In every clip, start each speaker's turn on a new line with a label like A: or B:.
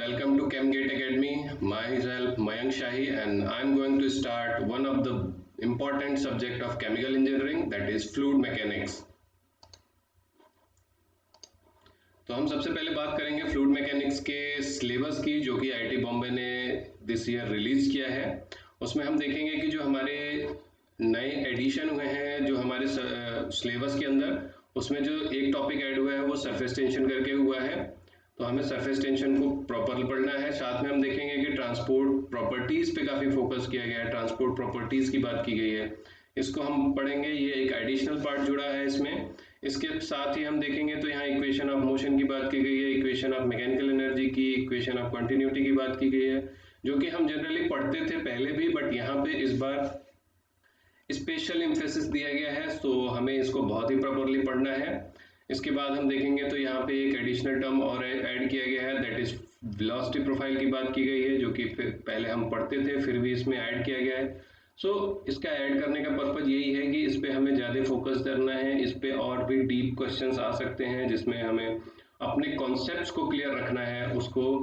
A: welcome to ChemGate Academy. Myself Mayank Shahi and I'm going to start one of the important subject of chemical engineering, that is fluid mechanics. तो हम सबसे पहले बात करेंगे fluid mechanics के syllabus की, जो कि आईआईटी बॉम्बे ने दिस ईयर रिलीज किया है। उसमें हम देखेंगे कि जो हमारे नए एडिशन हुए हैं जो हमारे सिलेबस के अंदर, उसमें जो एक टॉपिक ऐड हुआ है वो सरफेस टेंशन करके हुआ है। तो हमें सरफेस टेंशन को प्रॉपर पढ़ना है। साथ में हम देखेंगे कि ट्रांसपोर्ट प्रॉपर्टीज पे काफी फोकस किया गया है, ट्रांसपोर्ट प्रॉपर्टीज की बात की गई है, इसको हम पढ़ेंगे। ये एक एडिशनल पार्ट जुड़ा है इसमें। इसके साथ ही हम देखेंगे तो यहाँ इक्वेशन ऑफ मोशन की बात की गई है, इक्वेशन ऑफ मैकेनिकल एनर्जी की, इक्वेशन ऑफ कंटिन्यूटी की बात की गई है, जो कि हम जनरली पढ़ते थे पहले भी, बट यहाँ पे इस बार स्पेशल एम्फेसिस दिया गया है, तो हमें इसको बहुत ही प्रॉपरली पढ़ना है। इसके बाद हम देखेंगे तो यहाँ पे एक एडिशनल टर्म और ऐड किया गया है, दैट इज वेलोसिटी प्रोफाइल की बात की गई है, जो कि पहले हम पढ़ते थे फिर भी इसमें ऐड किया गया है। इसका ऐड करने का पर्पज यही है कि इस पे हमें ज़्यादा फोकस करना है, इस पे और भी डीप क्वेश्चंस आ सकते हैं जिसमें हमें अपने कॉन्सेप्ट्स को क्लियर रखना है, उसको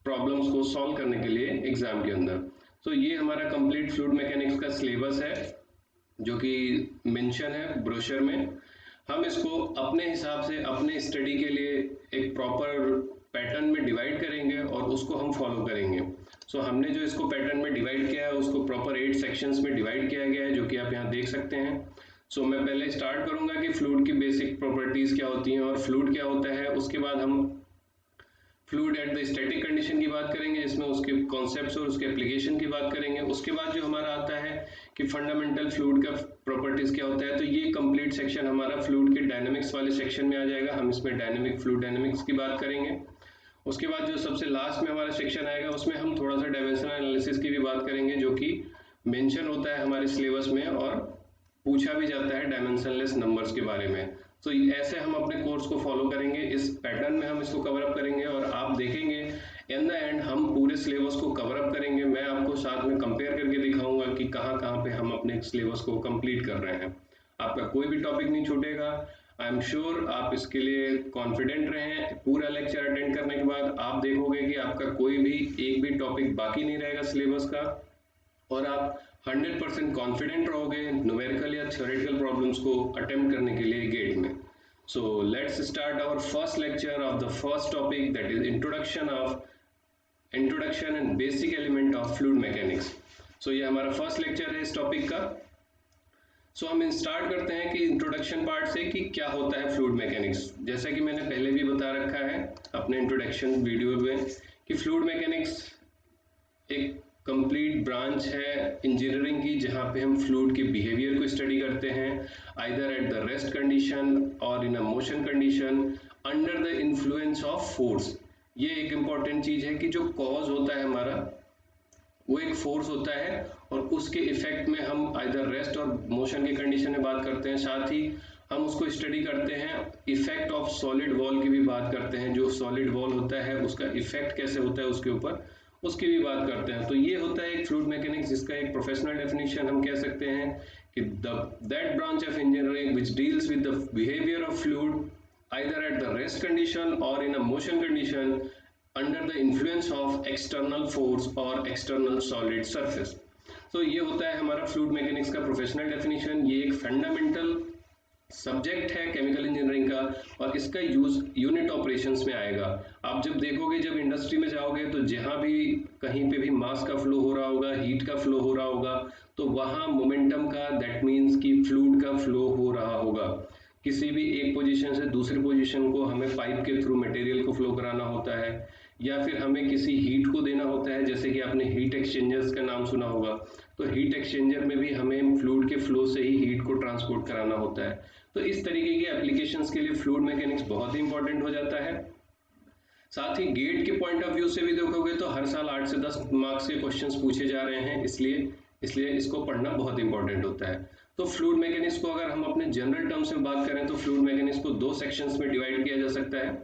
A: प्रॉब्लम्स को सॉल्व करने के लिए एग्जाम के अंदर। ये हमारा कंप्लीट फ्लूइड मैकेनिक्स का सिलेबस है, जो कि मेंशन है ब्रोशर में। हम इसको अपने हिसाब से अपने स्टडी के लिए एक प्रॉपर पैटर्न में डिवाइड करेंगे और उसको हम फॉलो करेंगे। हमने जो इसको पैटर्न में डिवाइड किया है उसको प्रॉपर 8 सेक्शंस में डिवाइड किया गया है, जो कि आप यहाँ देख सकते हैं। मैं पहले स्टार्ट करूंगा कि फ्लूइड की बेसिक प्रॉपर्टीज क्या होती हैं और फ्लूइड क्या होता है। उसके बाद हम fluid at the static condition की बात करेंगे, जिसमें उसके कॉन्सेप्ट्स और उसके एप्लीकेशन की बात करेंगे। उसके बाद जो हमारा आता है कि फंडामेंटल फ्लूइड का प्रॉपर्टीज क्या होता है, तो ये कंप्लीट सेक्शन हमारा फ्लूइड के डायनेमिक्स वाले सेक्शन में आ जाएगा। हम इसमें डायनेमिक फ्लूइड डायनेमिक्स की बात करेंगे। उसके बाद जो सबसे लास्ट में हमारा सेक्शन आएगा उसमें हम थोड़ा सा डायमेंशनल एनालिसिस की भी बात करेंगे, जो कि मेंशन होता है हमारे सिलेबस में और पूछा भी जाता है डायमेंशनलेस नंबर्स के बारे में। ऐसे हम अपने कोर्स को फॉलो करेंगे, इस पैटर्न में हम इसको कवर अप करेंगे और आप देखेंगे इन द एंड हम पूरे सिलेबस को कवर अप करेंगे। मैं आपको साथ में कंपेयर करके दिखाऊंगा कि कहाँ कहाँ पे हम अपने सिलेबस को कंप्लीट कर रहे हैं। आपका कोई भी टॉपिक नहीं छूटेगा। आई एम श्योर आप इसके लिए कॉन्फिडेंट रहें। पूरा लेक्चर अटेंड करने के बाद आप देखोगे कि आपका कोई भी एक भी टॉपिक बाकी नहीं रहेगा सिलेबस का, और आप 100% कॉन्फिडेंट रहोगे न्यूमेरिकल या थ्योरेटिकल प्रॉब्लम्स को अटेम्प्ट करने के लिए गेट में। Let's start our first lecture of the first topic, that is introduction and basic element of fluid mechanics. ये हमारा फर्स्ट लेक्चर है इस टॉपिक का। हम स्टार्ट करते हैं कि इंट्रोडक्शन पार्ट से कि क्या होता है फ्लूइड मैकेनिक्स। जैसा कि मैंने पहले भी बता रखा है अपने इंट्रोडक्शन वीडियो में कि फ्लूइड मैकेनिक्स एक कंप्लीट ब्रांच है इंजीनियरिंग की, जहां पे हम फ्लूइड के बिहेवियर को स्टडी करते हैं, either at the rest condition और in a motion condition under the influence of force. ये एक इंपॉर्टेंट चीज है कि जो कॉज होता है हमारा वो एक फोर्स होता है और उसके इफेक्ट में हम आइदर रेस्ट और मोशन की कंडीशन में बात करते हैं। साथ ही हम उसको स्टडी करते हैं, इफेक्ट ऑफ सॉलिड वॉल की भी बात करते हैं, जो सॉलिड वॉल होता है उसका इफेक्ट कैसे होता है उसके ऊपर, उसकी भी बात करते हैं। ये होता है एक फ्लूइड मैकेनिक्स, जिसका एक प्रोफेशनल डेफिनेशन हम कह सकते हैं कि that branch of engineering which deals with the behaviour of fluid either at the rest condition और in a motion condition under the influence of external force or external solid surface। ये होता है हमारा फ्लूइड मैकेनिक्स का professional definition. ये एक fundamental subject है chemical engineering का और इसका यूज यूनिट ऑपरेशंस में आएगा। आप जब देखोगे, जब इंडस्ट्री में जाओगे, तो जहां भी कहीं पे भी मास का फ्लो हो रहा होगा, हीट का फ्लो हो रहा होगा, तो वहां मोमेंटम का, दैट मीन्स कि फ्लूइड का फ्लो हो रहा होगा। किसी भी एक पोजीशन से दूसरी पोजीशन को हमें पाइप के थ्रू मटेरियल को फ्लो कराना होता है, या फिर हमें किसी हीट को देना होता है, जैसे कि आपने हीट एक्सचेंजर्स का नाम सुना होगा। हीट एक्सचेंजर में भी हमें फ्लूइड के फ्लो से ही हीट को ट्रांसपोर्ट कराना होता है। इस तरीके की एप्लीकेशंस के लिए फ्लूइड मैकेनिक्स बहुत ही इंपॉर्टेंट हो जाता है। साथ ही गेट के पॉइंट ऑफ व्यू से भी देखोगे तो हर साल 8 से 10 मार्क्स के क्वेश्चंस पूछे जा रहे हैं, इसलिए इसको पढ़ना बहुत इंपॉर्टेंट होता है। फ्लूइड मैकेनिक्स को अगर हम अपने जनरल टर्म्स में बात करें तो फ्लूइड मैकेनिक्स को 2 सेक्शंस में डिवाइड किया जा सकता है।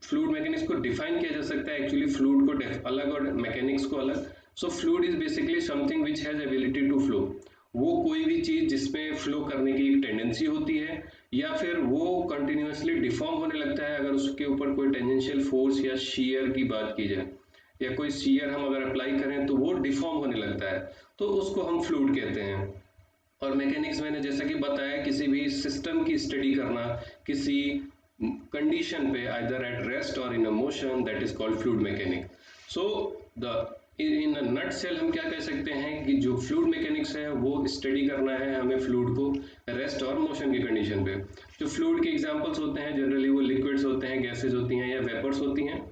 A: फ्लूइड मैकेनिक्स को डिफाइन किया जा सकता है, एक्चुअली फ्लूइड को अलग और मैकेनिक्स को अलग। Fluid is basically something which has ability to flow. वो कोई भी चीज जिसमें फ्लो करने की एक टेंडेंसी होती है या फिर वो कंटिन्यूसली डिफॉर्म होने लगता है अगर उसके ऊपर कोई टेंजेंशियल फोर्स या शीयर की बात की जाए, या कोई शीयर हम अगर अप्लाई करें तो वो डिफॉर्म होने लगता है, तो उसको हम फ्लूइड कहते हैं। और मैकेनिक्स मैंने जैसा कि बताया, किसी भी सिस्टम की स्टडी करना किसी कंडीशन पे, आइदर एट रेस्ट और in a motion, that is called fluid mechanic. So the in a nutshell हम क्या कह सकते हैं कि जो फ्लूइड मैकेनिक्स है वो स्टडी करना है हमें फ्लूइड को रेस्ट और मोशन की कंडीशन पे। जो फ्लूइड के एग्जांपल्स होते हैं जनरली वो लिक्विड्स होते हैं, गैसेज होती हैं या वेपर्स होती हैं।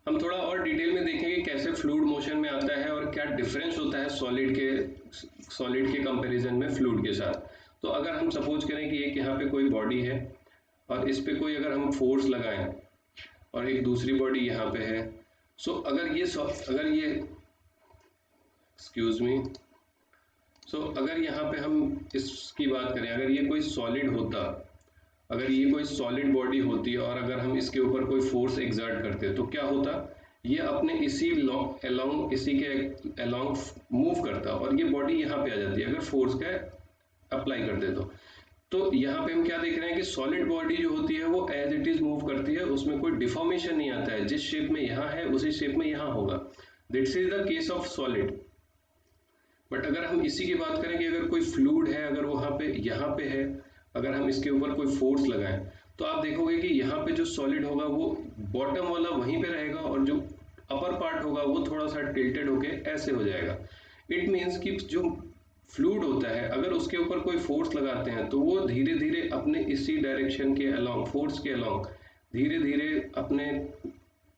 A: हम थोड़ा और डिटेल में देखेंगे कैसे फ्लूइड मोशन में आता है और क्या डिफरेंस होता है सॉलिड के कंपैरिजन में फ्लूइड के साथ। तो अगर हम सपोज करें कि एक यहाँ पे कोई बॉडी है और इस पे कोई अगर हम फोर्स लगाएं और एक दूसरी बॉडी यहाँ पे है, सो अगर ये एक्सक्यूज मी, सो अगर यहाँ पे हम इसकी बात करें, अगर ये कोई सॉलिड होता, अगर ये कोई सॉलिड बॉडी होती और अगर हम इसके ऊपर कोई फोर्स एग्जर्ट करते तो क्या होता, ये अपने इसी के अलोंग मूव करता और ये बॉडी यहाँ पे आ जाती है अगर फोर्स का अप्लाई करते तो यहाँ पे हम क्या देख रहे हैं कि सॉलिड बॉडी जो होती है वो एज इट इज मूव करती है, उसमें कोई डिफॉर्मेशन नहीं आता है, जिस शेप में यहाँ है उसी शेप में यहाँ होगा। This is the case of solid. But अगर हम इसी की बात करें कि अगर कोई फ्लूइड है, अगर वहाँ पे यहाँ पे है, अगर हम इसके ऊपर कोई फोर्स लगाएं तो आप देखोगे कि यहाँ पे जो सॉलिड होगा वो बॉटम वाला वहीं पे रहेगा और जो अपर पार्ट होगा वो थोड़ा सा टिल्टेड होके ऐसे हो जाएगा। इट मीन्स कि जो फ्लूइड होता है अगर उसके ऊपर कोई फोर्स लगाते हैं तो वो धीरे धीरे अपने इसी डायरेक्शन के अलोंग, फोर्स के अलोंग धीरे धीरे अपने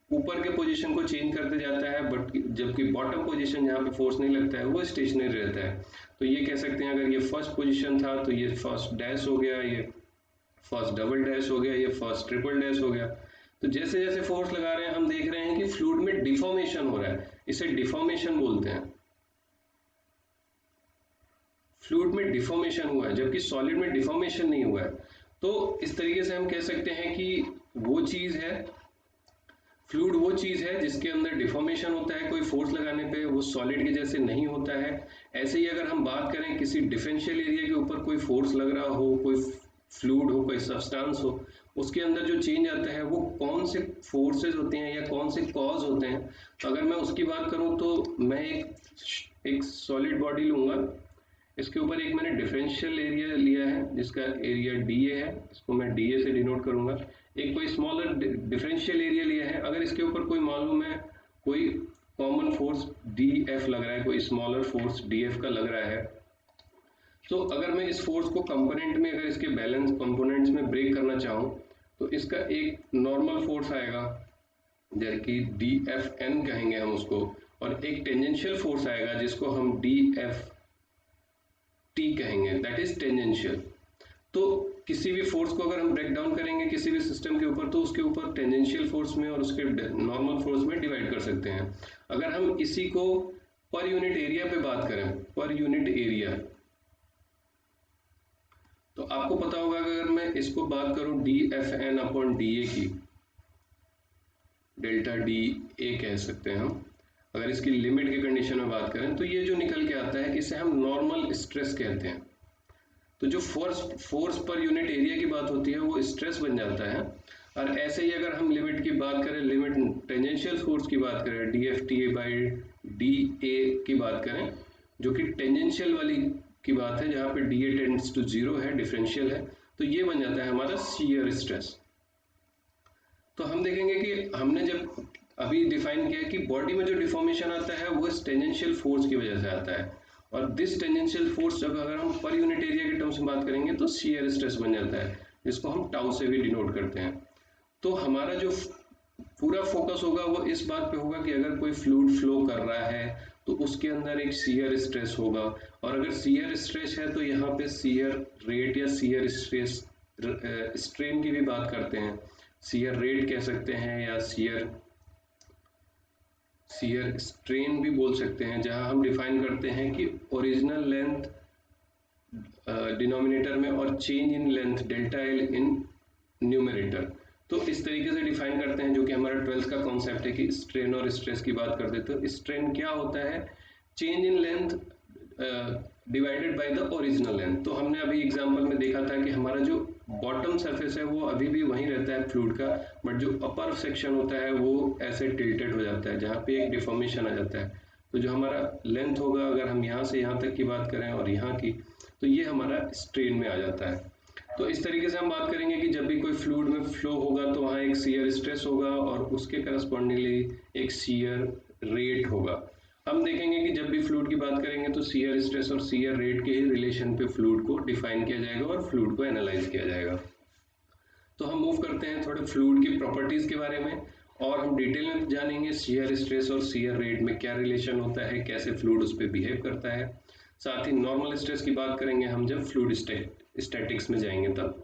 A: ऊपर के पोजीशन को चेंज करते जाता है, बट जबकि बॉटम पोजीशन जहाँ पे फोर्स नहीं लगता है वो स्टेशनरी रहता है। तो ये कह सकते हैं अगर ये फर्स्ट पोजीशन था तो ये फर्स्ट डैश हो गया, ये फर्स्ट डबल डैश हो गया, ये फर्स्ट ट्रिपल डैश हो गया। तो जैसे जैसे फोर्स लगा रहे हैं हम देख रहे हैं कि फ्लूइड में डिफॉर्मेशन हो रहा है, इसे डिफॉर्मेशन बोलते हैं। फ्लूइड में डिफॉर्मेशन हुआ है जबकि सॉलिड में डिफॉर्मेशन नहीं हुआ है। तो इस तरीके से हम कह सकते हैं कि वो चीज है, फ्लूइड वो चीज है जिसके अंदर डिफॉर्मेशन होता है, कोई फोर्स लगाने पे वो सॉलिड के जैसे नहीं होता है। ऐसे ही अगर हम बात करें किसी डिफरेंशियल एरिया के ऊपर कोई फोर्स लग रहा हो, कोई फ्लूइड हो, कोई सब्सटेंस हो, उसके अंदर जो चेंज आता है वो कौन से फोर्सेस होते हैं या कौन से कॉज होते हैं। तो अगर मैं उसकी बात करूं तो मैं एक सॉलिड बॉडी लूंगा, इसके ऊपर एक मैंने डिफरेंशियल एरिया लिया है जिसका एरिया डीए है, इसको मैं डीए से डिनोट करूंगा। एक कोई स्मॉलर डिफरेंशियल एरिया लिया है, अगर इसके ऊपर कोई मालूम है कोई कॉमन फोर्स डी एफ लग रहा है, कोई स्मॉलर फोर्स डी एफ का लग रहा है, तो अगर मैं इस फोर्स को कंपोनेंट में, अगर इसके बैलेंस कंपोनेंट्स में ब्रेक करना चाहूँ तो इसका एक नॉर्मल फोर्स आएगा जैसे कि डी एफ एन कहेंगे हम उसको, और एक टेंजेंशियल फोर्स आएगा जिसको हम डी एफ टी कहेंगे, दैट इज टेंजेंशियल। तो किसी भी फोर्स को अगर हम ब्रेक डाउन करेंगे किसी भी सिस्टम के ऊपर तो उसके ऊपर टेंजेंशियल फोर्स में और उसके नॉर्मल फोर्स में डिवाइड कर सकते हैं। अगर हम इसी को पर यूनिट एरिया पे बात करें, पर यूनिट एरिया, तो आपको पता होगा कि अगर मैं इसको बात करूं d F n upon d A की, डेल्टा डी ए कह सकते हैं हम, अगर इसकी लिमिट की कंडीशन में बात करें तो ये जो निकल के आता है इसे हम नॉर्मल स्ट्रेस कहते हैं। तो जो फोर्स पर यूनिट एरिया की बात होती है वो स्ट्रेस बन जाता है। और ऐसे ही अगर हम लिमिट की बात करें, लिमिट टेंजेंशियल फोर्स की बात करें, D F T A by D A की बात करें, जो कि टेंजेंशियल वाली की बात है जहाँ पे d A tends to zero है, डिफरेंशियल है, तो ये बन जाता है हमारा शियर स्ट्रेस। तो हम देखेंगे कि हमने जब अभी डिफाइन किया कि बॉडी में जो डिफॉर्मेशन आता है वो टेंजेंशियल फोर्स की वजह से आता है, और दिस टेंजेंशियल फोर्स जब अगर हम पर यूनिट एरिया के टर्म्स में बात करेंगे तो शियर स्ट्रेस बन जाता है, जिसको हम टाउ से भी डिनोट करते हैं। तो हमारा जो पूरा फोकस होगा वो इस बात पे होगा कि अगर कोई फ्लूइड फ्लो कर रहा है तो उसके अंदर एक शियर स्ट्रेस होगा, और अगर शियर स्ट्रेस है तो यहाँ पे शियर रेट या शियर स्ट्रेस स्ट्रेन की भी बात करते हैं, शियर रेट कह सकते हैं या शियर स्ट्रेन भी बोल सकते हैं, जहां हम डिफाइन करते हैं कि ओरिजिनल लेंथ डिनोमिनेटर में और change in length delta L in numerator. तो इस तरीके से डिफाइन करते हैं, जो कि हमारा 12th का कॉन्सेप्ट है कि स्ट्रेन और स्ट्रेस की बात करते हैं। तो स्ट्रेन क्या होता है, change in length divided by the original length. तो हमने अभी एग्जांपल में देखा था कि हमारा जो बॉटम सरफेस है वो अभी भी वहीं रहता है फ्लूइड का, बट जो अपर सेक्शन होता है वो ऐसे टिल्टेड हो जाता है, जहाँ पे एक डिफॉर्मेशन आ जाता है। तो जो हमारा लेंथ होगा, अगर हम यहाँ से यहाँ तक की बात करें और यहाँ की, तो ये हमारा स्ट्रेन में आ जाता है। तो इस तरीके से हम बात करेंगे कि जब भी कोई फ्लूइड में फ्लो होगा तो वहाँ एक शियर स्ट्रेस होगा और उसके करस्पॉन्डिंगली एक शियर रेट होगा। हम देखेंगे कि जब भी फ्लूइड की बात करेंगे तो शियर स्ट्रेस और शियर रेट के ही रिलेशन पे फ्लूइड को डिफाइन किया जाएगा और फ्लूइड को एनालाइज किया जाएगा। तो हम मूव करते हैं थोड़े फ्लूइड की प्रॉपर्टीज के बारे में, और हम डिटेल में जानेंगे शियर स्ट्रेस और शियर रेट में क्या रिलेशन होता है, कैसे फ्लूइड उस पर बिहेव करता है। साथ ही नॉर्मल स्ट्रेस की बात करेंगे हम जब फ्लूइड स्टैटिक्स में जाएंगे तब।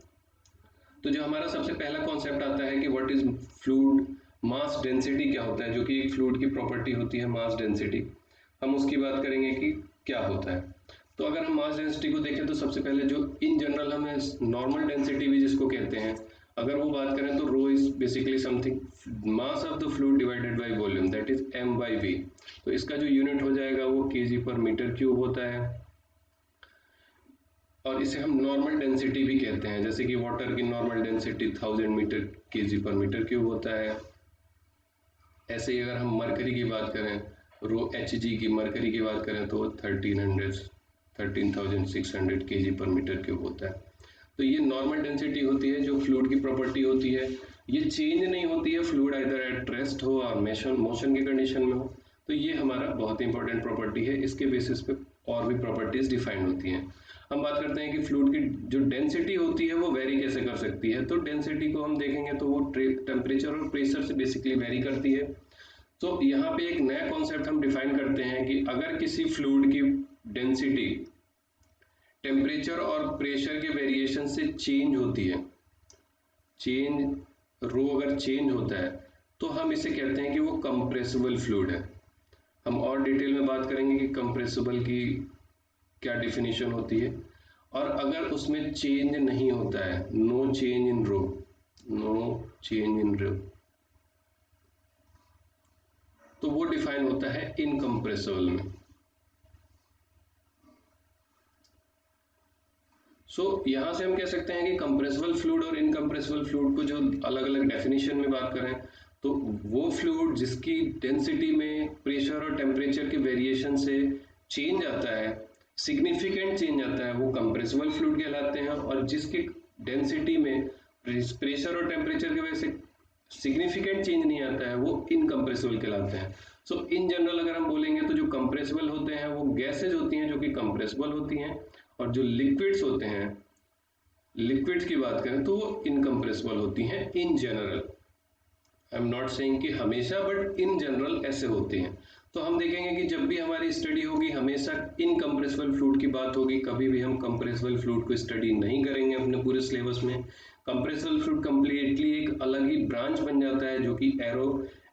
A: तो जो हमारा सबसे पहला कॉन्सेप्ट आता है कि what is fluid mass density, क्या होता है, जो कि एक फ्लूइड की प्रॉपर्टी होती है मास डेंसिटी। हम उसकी बात करेंगे कि क्या होता है। तो अगर हम मास डेंसिटी को देखें तो सबसे पहले जो इन जनरल हमें नॉर्मल डेंसिटी भी जिसको कहते हैं, अगर वो बात करें तो rho is basically something mass of the fluid divided by volume, that is m by v। तो इसका जो यूनिट हो जाएगा वो kg/m³ होता है, और इसे हम नॉर्मल डेंसिटी भी कहते हैं। जैसे कि वाटर की नॉर्मल डेंसिटी 1000 मीटर kg/m³ होता है। ऐसे ही अगर हम मरकरी की बात करें, रो Hg की मरकरी की बात करें तो 13,600 kg/m³ होता है। तो ये नॉर्मल डेंसिटी होती है जो फ्लूइड की प्रॉपर्टी होती है। ये चेंज नहीं होती है, फ्लूइड आइदर एट रेस्ट हो और मोशन की कंडीशन में हो। तो ये हमारा बहुत इंपॉर्टेंट प्रॉपर्टी है, इसके बेसिस पे और भी प्रॉपर्टीज डिफाइन होती हैं। हम बात करते हैं कि फ्लूइड की जो डेंसिटी होती है वो वेरी कैसे कर सकती है। तो डेंसिटी को हम देखेंगे तो वो टेम्परेचर और प्रेशर से बेसिकली वेरी करती है। तो यहाँ पे एक नया कॉन्सेप्ट हम डिफाइन करते हैं कि अगर किसी फ्लूइड की डेंसिटी टेम्परेचर और प्रेशर के वेरिएशन से चेंज होती है, रो अगर चेंज होता है, तो हम इसे कहते हैं कि वो कंप्रेसिबल फ्लूइड है। हम और डिटेल में बात करेंगे कि कंप्रेसिबल की क्या डेफिनेशन होती है। और अगर उसमें चेंज नहीं होता है, नो चेंज इन रो, तो वो डिफाइन होता है इनकंप्रेसिबल में। यहां से हम कह सकते हैं कि कंप्रेसिबल फ्लूइड और इनकंप्रेसिबल फ्लूइड को जो अलग अलग डेफिनेशन में बात करें, तो वो फ्लूइड जिसकी डेंसिटी में प्रेशर और टेम्परेचर के वेरिएशन से चेंज आता है, सिग्निफिकेंट चेंज आता है, वो कंप्रेसिबल फ्लूइड कहलाते हैं। और जिसकी डेंसिटी में प्रेशर और टेम्परेचर की वजह से सिग्निफिकेंट चेंज नहीं आता है, वो इनकंप्रेसिबल कहलाते हैं। इन जनरल अगर हम बोलेंगे तो जो कंप्रेसिबल होते हैं वो गैसेज होती हैं जो कि कंप्रेसिबल होती हैं, और जो लिक्विड्स होते हैं, लिक्विड्स की बात करें तो वो इनकंप्रेसिबल होती हैं in general. I am not saying कि हमेशा, बट इन जनरल ऐसे होते हैं। तो हम देखेंगे कि जब भी हमारी स्टडी होगी हमेशा इनकंप्रेसिबल फ्लूइड की बात होगी, कभी भी हम कंप्रेसिबल फ्लूइड को स्टडी नहीं करेंगे अपने पूरे सिलेबस में। कंप्रेसिबल फ्लूइड कंप्लीटली एक अलग ही ब्रांच बन जाता है जो कि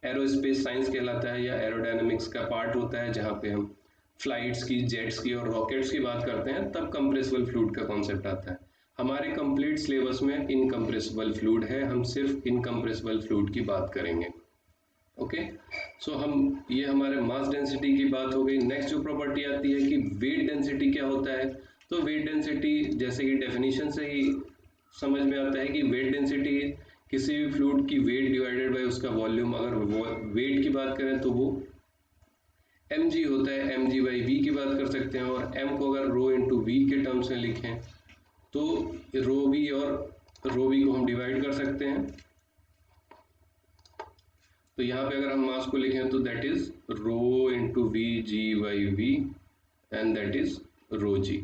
A: एरोस्पेस साइंस कहलाता है, या एरोडायनामिक्स का पार्ट होता है, जहाँ पे हम फ्लाइट्स की, जेट्स की और रॉकेट्स की बात करते हैं, तब कंप्रेसिबल फ्लूइड का कॉन्सेप्ट आता है। हमारे कंप्लीट सिलेबस में इनकंप्रेसिबल फ्लूइड है, हम सिर्फ इनकंप्रेसिबल फ्लूइड की बात करेंगे। ओके, हम ये हमारे मास डेंसिटी की बात हो गई। नेक्स्ट जो प्रॉपर्टी आती है कि वेट डेंसिटी क्या होता है। तो वेट डेंसिटी जैसे कि डेफिनेशन से ही समझ में आता है कि वेट डेंसिटी किसी भी फ्लूइड की वेट डिवाइडेड बाय उसका वॉल्यूम। अगर वेट की बात करें तो वो mg होता है, mg/v की बात कर सकते हैं। और m को अगर रो इंटू वी के टर्म्स में लिखें तो रो वी और रो वी को हम डिवाइड कर सकते हैं। तो यहाँ पे अगर हम मास को लिखें तो that is rho into V g/v and that is rho g.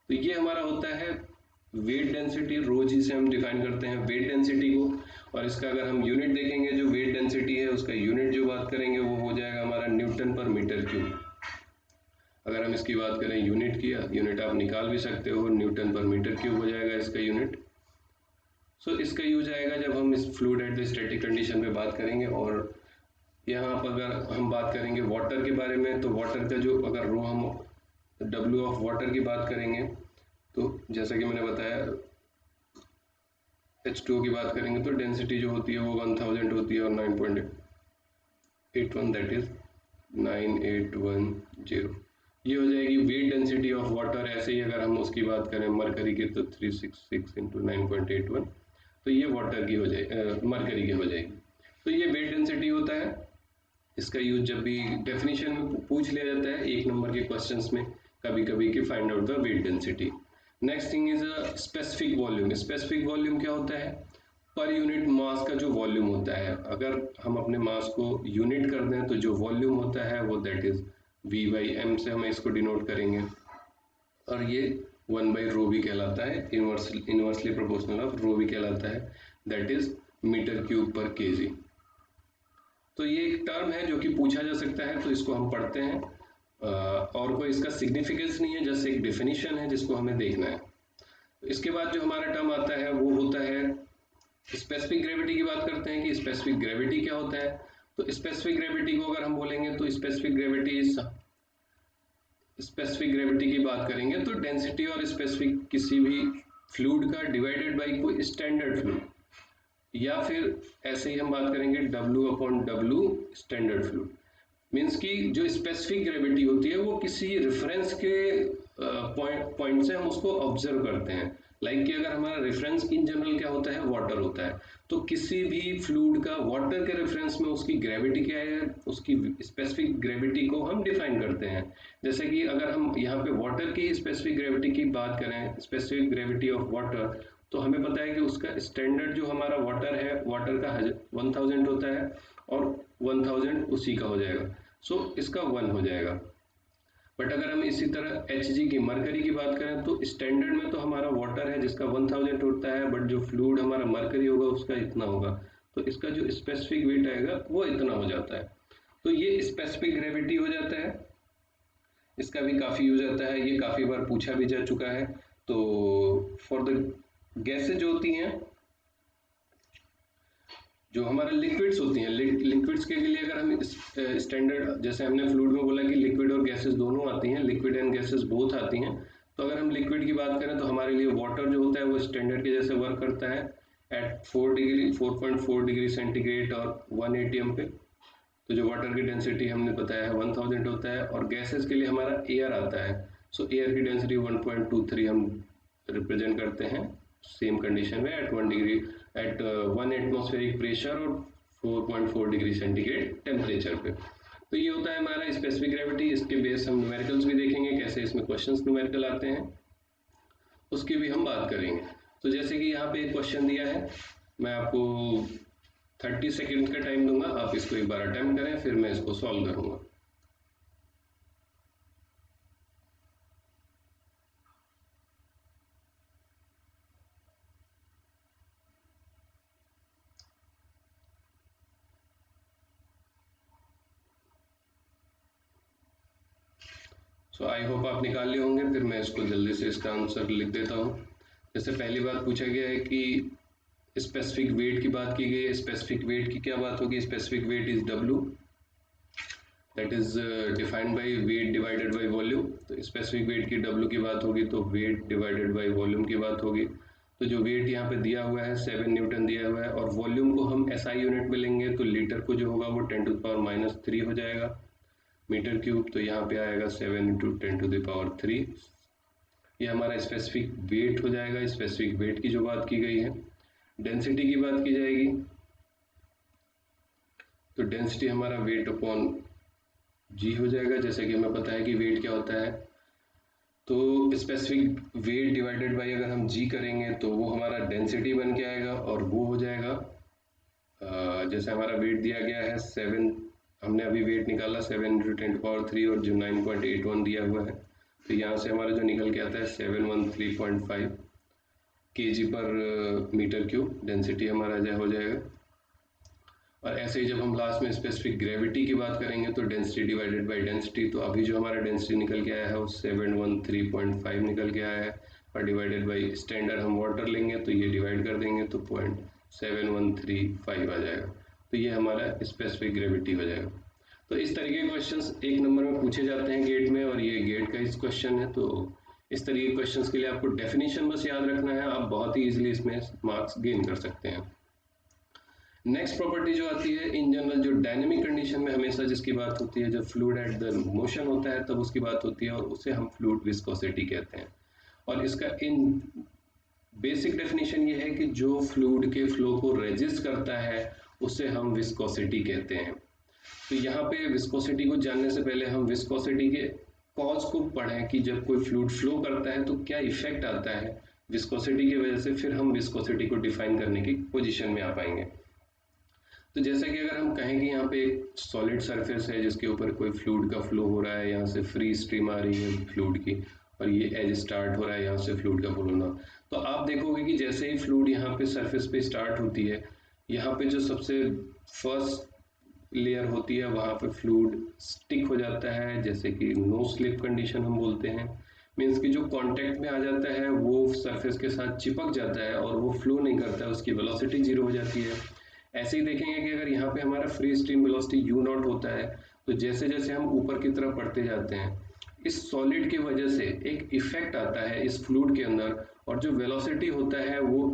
A: तो ये हमारा होता है वेट डेंसिटी। रो जी से हम डिफाइन करते हैं वेट डेंसिटी को। और इसका अगर हम यूनिट देखेंगे, जो वेट डेंसिटी है उसका यूनिट जो बात करेंगे वो हो जाएगा हमारा Nm/m³। अगर हम इसकी बात करें यूनिट की, यूनिट आप निकाल भी सकते हो, Nm/m³ हो जाएगा इसका यूनिट। इसका यूज आएगा जब हम इस fluid at the static condition पे बात करेंगे। और यहाँ पर अगर हम बात करेंगे वाटर के बारे में, तो वाटर का जो अगर रो हम W ऑफ वाटर की बात करेंगे, तो जैसा कि मैंने बताया H2O की बात करेंगे तो डेंसिटी जो होती है वो 1000 होती है और 9.81 दैट इज 9810। ये हो जाएगी वेट डेंसिटी ऑफ वाटर। ऐसे ही अगर हम उसकी बात करें मरकरी की तो 366 इंटू 9.81, तो ये वाटर की हो जाए मरकरी की हो जाएगी। तो ये वेट डेंसिटी होता है। इसका यूज जब भी डेफिनेशन में पूछ लिया जाता है 1 नंबर के क्वेश्चंस में कभी कभी कि find out the weight density. Next thing is a specific volume. Specific volume क्या होता है? पर यूनिट मास का जो वॉल्यूम होता है। अगर हम अपने मास को यूनिट कर दें तो जो वॉल्यूम होता है वो दैट इज V/m से हम इसको डिनोट करेंगे, और ये 1/रो भी कहलाता है, इनवर्सली प्रोपोर्शनल ऑफ रो भी कहलाता है, दैट इज मीटर क्यूब पर केजी। तो ये एक टर्म है जो कि पूछा जा सकता है, तो इसको हम पढ़ते हैं। और कोई इसका सिग्निफिकेंस नहीं है, जस्ट एक डिफिनीशन है जिसको हमें देखना है। इसके बाद जो हमारा टर्म आता है वो होता है स्पेसिफिक ग्रेविटी की बात करते हैं कि स्पेसिफिक ग्रेविटी क्या होता है। तो स्पेसिफिक ग्रेविटी को अगर हम बोलेंगे तो स्पेसिफिक ग्रेविटी की बात करेंगे तो डेंसिटी और स्पेसिफिक किसी भी फ्लूइड का डिवाइडेड बाई कोई स्टैंडर्ड फ्लूइड, या फिर ऐसे ही हम बात करेंगे W/W स्टैंडर्ड फ्लूइड। मीन्स कि जो स्पेसिफिक ग्रेविटी होती है वो किसी रेफरेंस के पॉइंट से हम उसको ऑब्जर्व करते हैं। लाइक कि अगर हमारा रेफरेंस इन जनरल क्या होता है? वाटर होता है। तो किसी भी फ्लूइड का वाटर के रेफरेंस में उसकी ग्रेविटी क्या है, उसकी स्पेसिफिक ग्रेविटी को हम डिफाइन करते हैं। जैसे कि अगर हम यहाँ पे वाटर की स्पेसिफिक ग्रेविटी की बात करें, स्पेसिफिक ग्रेविटी ऑफ वाटर, तो हमें पता है कि उसका स्टैंडर्ड जो हमारा वाटर है, वाटर का 1000 होता है, और 1000 उसी का हो जाएगा, सो इसका 1 हो जाएगा। बट अगर हम इसी तरह Hg की, मरकरी की बात करें तो स्टैंडर्ड में तो हमारा वाटर है जिसका 1000 होता है, बट जो फ्लूइड हमारा मरकरी होगा उसका इतना होगा, तो इसका जो स्पेसिफिक वेट आएगा वो इतना हो जाता है। तो ये स्पेसिफिक ग्रेविटी हो जाता है। इसका भी काफ़ी यूज आता है, ये काफ़ी बार पूछा भी जा चुका है। तो फॉर द गैसेज जो होती हैं, जो हमारे लिक्विड्स होती हैं, लिक्विड्स के लिए अगर हम स्टैंडर्ड, जैसे हमने फ्लूइड में बोला कि लिक्विड और गैसेस दोनों आती हैं, लिक्विड एंड गैसेस बोथ आती हैं। तो अगर हम लिक्विड की बात करें तो हमारे लिए वाटर जो होता है वो स्टैंडर्ड के जैसे वर्क करता है एट 4.4 डिग्री सेंटीग्रेड और 1 atm पे। तो जो वाटर की डेंसिटी हमने बताया है 1000 होता है, और गैसेस के लिए हमारा एयर आता है। सो एयर की डेंसिटी 1.23 हम रिप्रेजेंट करते हैं सेम कंडीशन में एट 1 एटमॉस्फेरिक प्रेशर और 4.4 डिग्री सेंटीग्रेड टेम्परेचर पे। तो ये होता है हमारा स्पेसिफिक ग्रेविटी। इसके बेस हम न्यूमेरिकल्स भी देखेंगे, कैसे इसमें क्वेश्चंस न्यूमेरिकल आते हैं, उसकी भी हम बात करेंगे। तो जैसे कि यहाँ पे एक क्वेश्चन दिया है, मैं आपको 30 सेकेंड का टाइम दूंगा, आप इसको एक बार अटेम्प्ट करें, फिर मैं इसको सॉल्व करूंगा। सो आई होप आप निकाल लिए होंगे, फिर मैं इसको जल्दी से इसका आंसर लिख देता हूँ। जैसे पहली बात पूछा गया है कि स्पेसिफिक वेट की बात की गई है। स्पेसिफिक वेट की क्या बात होगी? Specific weight is W, that is defined by weight divided by volume. तो स्पेसिफिक वेट की W की बात होगी तो वेट डिवाइडेड बाय वॉल्यूम की बात होगी। तो जो वेट यहाँ पे दिया हुआ है 7 न्यूटन दिया हुआ है, और वॉल्यूम को हम SI यूनिट में लेंगे तो लीटर को जो होगा वो 10⁻³ हो जाएगा मीटर क्यूब। तो यहाँ पे आएगा 7 × 10⁻³ ये हमारा स्पेसिफिक वेट हो जाएगा। स्पेसिफिक वेट की जो बात की गई है, डेंसिटी की बात की जाएगी तो डेंसिटी हमारा वेट अपॉन जी हो जाएगा। जैसे कि हमें पता है कि वेट क्या होता है, तो स्पेसिफिक वेट डिवाइडेड बाय अगर हम जी करेंगे तो वो हमारा डेंसिटी बन के आएगा, और वो हो जाएगा जैसे हमारा वेट दिया गया है 7, हमने अभी वेट निकाला 7 × 10⁻³ और जो 9.81 दिया हुआ है, तो यहाँ से हमारा जो निकल के आता है 713.5 kg पर मीटर क्यूब डेंसिटी हमारा हो जाएगा। और ऐसे ही जब हम लास्ट में स्पेसिफिक ग्रेविटी की बात करेंगे तो डेंसिटी डिवाइडेड बाय डेंसिटी, तो अभी जो हमारा डेंसिटी निकल के आया है वो 713.5 निकल के आया है, और डिवाइडेड बाय स्टैंडर्ड हम वाटर लेंगे तो ये डिवाइड कर देंगे तो 0.7135 आ जाएगा। तो ये हमारा स्पेसिफिक ग्रेविटी हो जाएगा। तो इस तरीके के क्वेश्चंस 1 नंबर में पूछे जाते हैं गेट में, और ये गेट का इस क्वेश्चन है। तो इस तरीके के क्वेश्चंस के लिए आपको डेफिनेशन बस याद रखना है, आप बहुत ही ईजिली इसमें मार्क्स गेन कर सकते हैं। नेक्स्ट प्रॉपर्टी जो आती है इन जनरल, जो डायनेमिक कंडीशन में हमेशा जिसकी बात होती है, जब फ्लूइड एट द मोशन होता है तब उसकी बात होती है, और उसे हम फ्लूइड विस्कोसिटी कहते हैं। और इसका इन बेसिक डेफिनेशन ये है कि जो फ्लूइड के फ्लो को रेजिस्ट करता है उसे हम विस्कोसिटी कहते हैं। तो यहाँ पे विस्कोसिटी को जानने से पहले हम विस्कोसिटी के कॉज को पढ़ें कि जब कोई फ्लूइड फ्लो करता है तो क्या इफेक्ट आता है विस्कोसिटी की वजह से, फिर हम विस्कोसिटी को डिफाइन करने की पोजीशन में आ पाएंगे। तो जैसा कि अगर हम कहें कि यहाँ पे एक सॉलिड सरफेस है जिसके ऊपर कोई फ्लूइड का फ्लो हो रहा है, यहाँ से फ्री स्ट्रीम आ रही है फ्लूइड की, और ये एज स्टार्ट हो रहा है यहाँ से फ्लूइड का फ्लो होना, तो आप देखोगे कि जैसे ही फ्लूइड यहाँ पे सरफेस पे स्टार्ट होती है, यहाँ पे जो सबसे फर्स्ट लेयर होती है वहाँ पे फ्लूइड स्टिक हो जाता है, जैसे कि नो स्लिप कंडीशन हम बोलते हैं। मीन्स कि जो कांटेक्ट में आ जाता है वो सरफेस के साथ चिपक जाता है और वो फ्लो नहीं करता है, उसकी वेलोसिटी जीरो हो जाती है। ऐसे ही देखेंगे कि अगर यहाँ पे हमारा free stream velocity you not होता है, तो जैसे जैसे हम ऊपर की तरफ बढ़ते जाते हैं, इस सॉलिड की वजह से एक इफेक्ट आता है इस फ्लूइड के अंदर, और जो वेलोसिटी होता है वो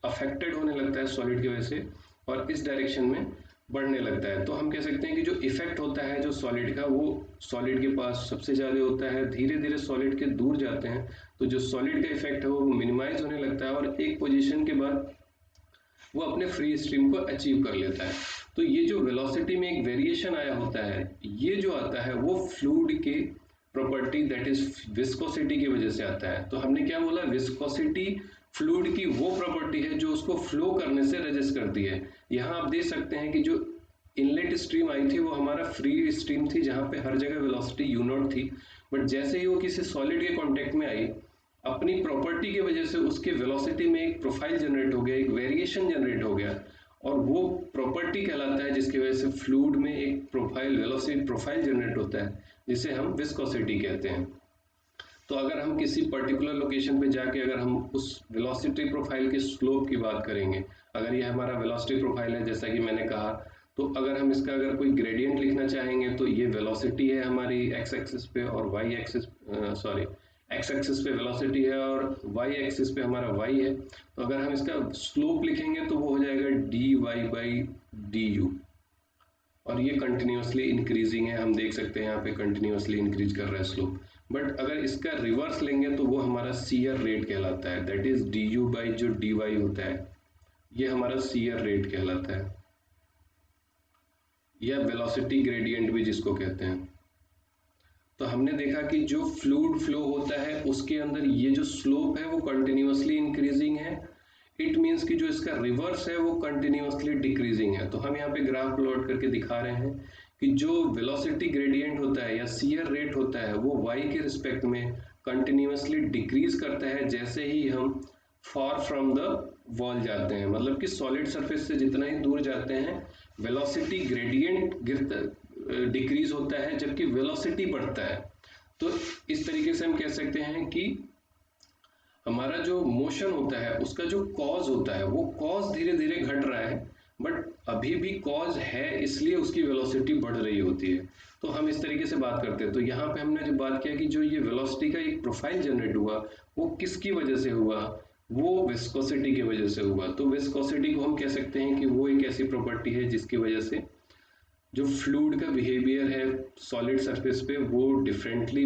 A: अफेक्टेड होने लगता है सॉलिड की वजह से, और इस डायरेक्शन में बढ़ने लगता है। तो हम कह सकते हैं कि जो इफेक्ट होता है जो सॉलिड का, वो सॉलिड के पास सबसे ज़्यादा होता है। धीरे धीरे सॉलिड के दूर जाते हैं तो जो सॉलिड का इफेक्ट है वो मिनिमाइज होने लगता है, और एक पोजीशन के बाद वो अपने फ्री स्ट्रीम को अचीव कर लेता है। तो ये जो वेलोसिटी में एक वेरिएशन आया होता है, ये जो आता है वो फ्लूइड के प्रॉपर्टी दैट इज विस्कोसिटी की वजह से आता है। तो हमने क्या बोला, विस्कोसिटी फ्लूइड की वो प्रॉपर्टी है जो उसको फ्लो करने से रेजिस्ट करती है। यहाँ आप देख सकते हैं कि जो इनलेट स्ट्रीम आई थी वो हमारा फ्री स्ट्रीम थी, जहाँ पे हर जगह वेलोसिटी यू नॉट थी, बट जैसे ही वो किसी सॉलिड के कांटेक्ट में आई, अपनी प्रॉपर्टी की वजह से उसके वेलोसिटी में एक प्रोफाइल जनरेट हो गया, एक वेरिएशन जनरेट हो गया, और वो प्रॉपर्टी कहलाता है जिसकी वजह से फ्लूइड में एक प्रोफाइल वेलोसिटी प्रोफाइल जनरेट होता है, जिसे हम विस्कोसिटी कहते हैं। तो अगर हम किसी पर्टिकुलर लोकेशन पे जाके अगर हम उस वेलोसिटी प्रोफाइल के स्लोप की बात करेंगे, अगर ये हमारा वेलोसिटी प्रोफाइल है जैसा कि मैंने कहा, तो अगर हम इसका अगर कोई ग्रेडियंट लिखना चाहेंगे तो ये वेलोसिटी है हमारी एक्स एक्सिस पे, और वाई एक्सिस एक्स एक्सिस पे वेलोसिटी है और वाई एक्सिस पे हमारा वाई है। तो अगर हम इसका स्लोप लिखेंगे तो वो हो जाएगा d y by d u, और ये कंटिन्यूसली इंक्रीजिंग है, हम देख सकते हैं यहाँ पे कंटिन्यूसली इंक्रीज कर रहा है स्लोप। बट अगर इसका रिवर्स लेंगे तो वो हमारा सीयर रेट कहलाता है, that is D you by जो डी वाई होता है, ये हमारा सीयर रेट कहलाता है, या वेलोसिटी ग्रेडियंट भी जिसको कहते हैं। तो हमने देखा कि जो फ्लूइड फ्लो होता है उसके अंदर ये जो स्लोप है वो कंटिन्यूसली इंक्रीजिंग है, इट मीन्स कि जो इसका रिवर्स है वो कंटिन्यूसली डिक्रीजिंग है। तो हम यहाँ पे ग्राफ प्लॉट करके दिखा रहे हैं कि जो वेलोसिटी ग्रेडियंट होता है या सीयर रेट होता है वो वाई के रिस्पेक्ट में कंटिन्यूसली डिक्रीज करता है जैसे ही हम फार फ्रॉम द वॉल जाते हैं, मतलब कि सॉलिड सरफेस से जितना ही दूर जाते हैं वेलोसिटी ग्रेडियंट गिरता डिक्रीज होता है जबकि वेलोसिटी बढ़ता है। तो इस तरीके से हम कह सकते हैं कि हमारा जो मोशन होता है उसका जो कॉज होता है वो कॉज धीरे धीरे घट रहा है, बट अभी भी कॉज है इसलिए उसकी वेलोसिटी बढ़ रही होती है। तो हम इस तरीके से बात करते हैं। तो यहाँ पे हमने जो बात किया कि जो ये वेलोसिटी का एक प्रोफाइल जनरेट हुआ वो किसकी वजह से हुआ, वो विस्कोसिटी की वजह से हुआ। तो विस्कोसिटी को हम कह सकते हैं कि वो एक ऐसी प्रॉपर्टी है जिसकी वजह से जो फ्लूइड का बिहेवियर है सॉलिड सरफेस पे वो डिफरेंटली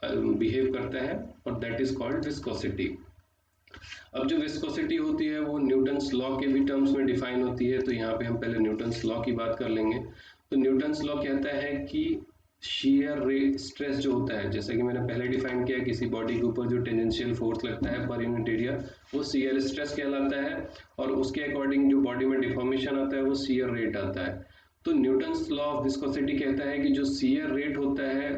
A: बिहेव करता है, और दैट इज कॉल्ड विस्कोसिटी। अब जो विस्कोसिटी होती है वो न्यूटन्स लॉ के भी टर्म्स में डिफाइन होती है। तो यहाँ पे हम पहले न्यूटन्स लॉ की बात कर लेंगे। तो न्यूटन्स लॉ कहता है कि shear रे स्ट्रेस जो होता है, जैसा कि मैंने पहले डिफाइन किया, किसी बॉडी के ऊपर जो टेंजेंशियल फोर्स लगता है पर यूनिट एरिया वो शियर स्ट्रेस कहलाता है, और उसके अकॉर्डिंग जो बॉडी में डिफॉर्मेशन आता है वो शियर रेट आता है। तो न्यूटन्स लॉ ऑफ विस्कोसिटी कहता है कि जो शियर रेट होता है,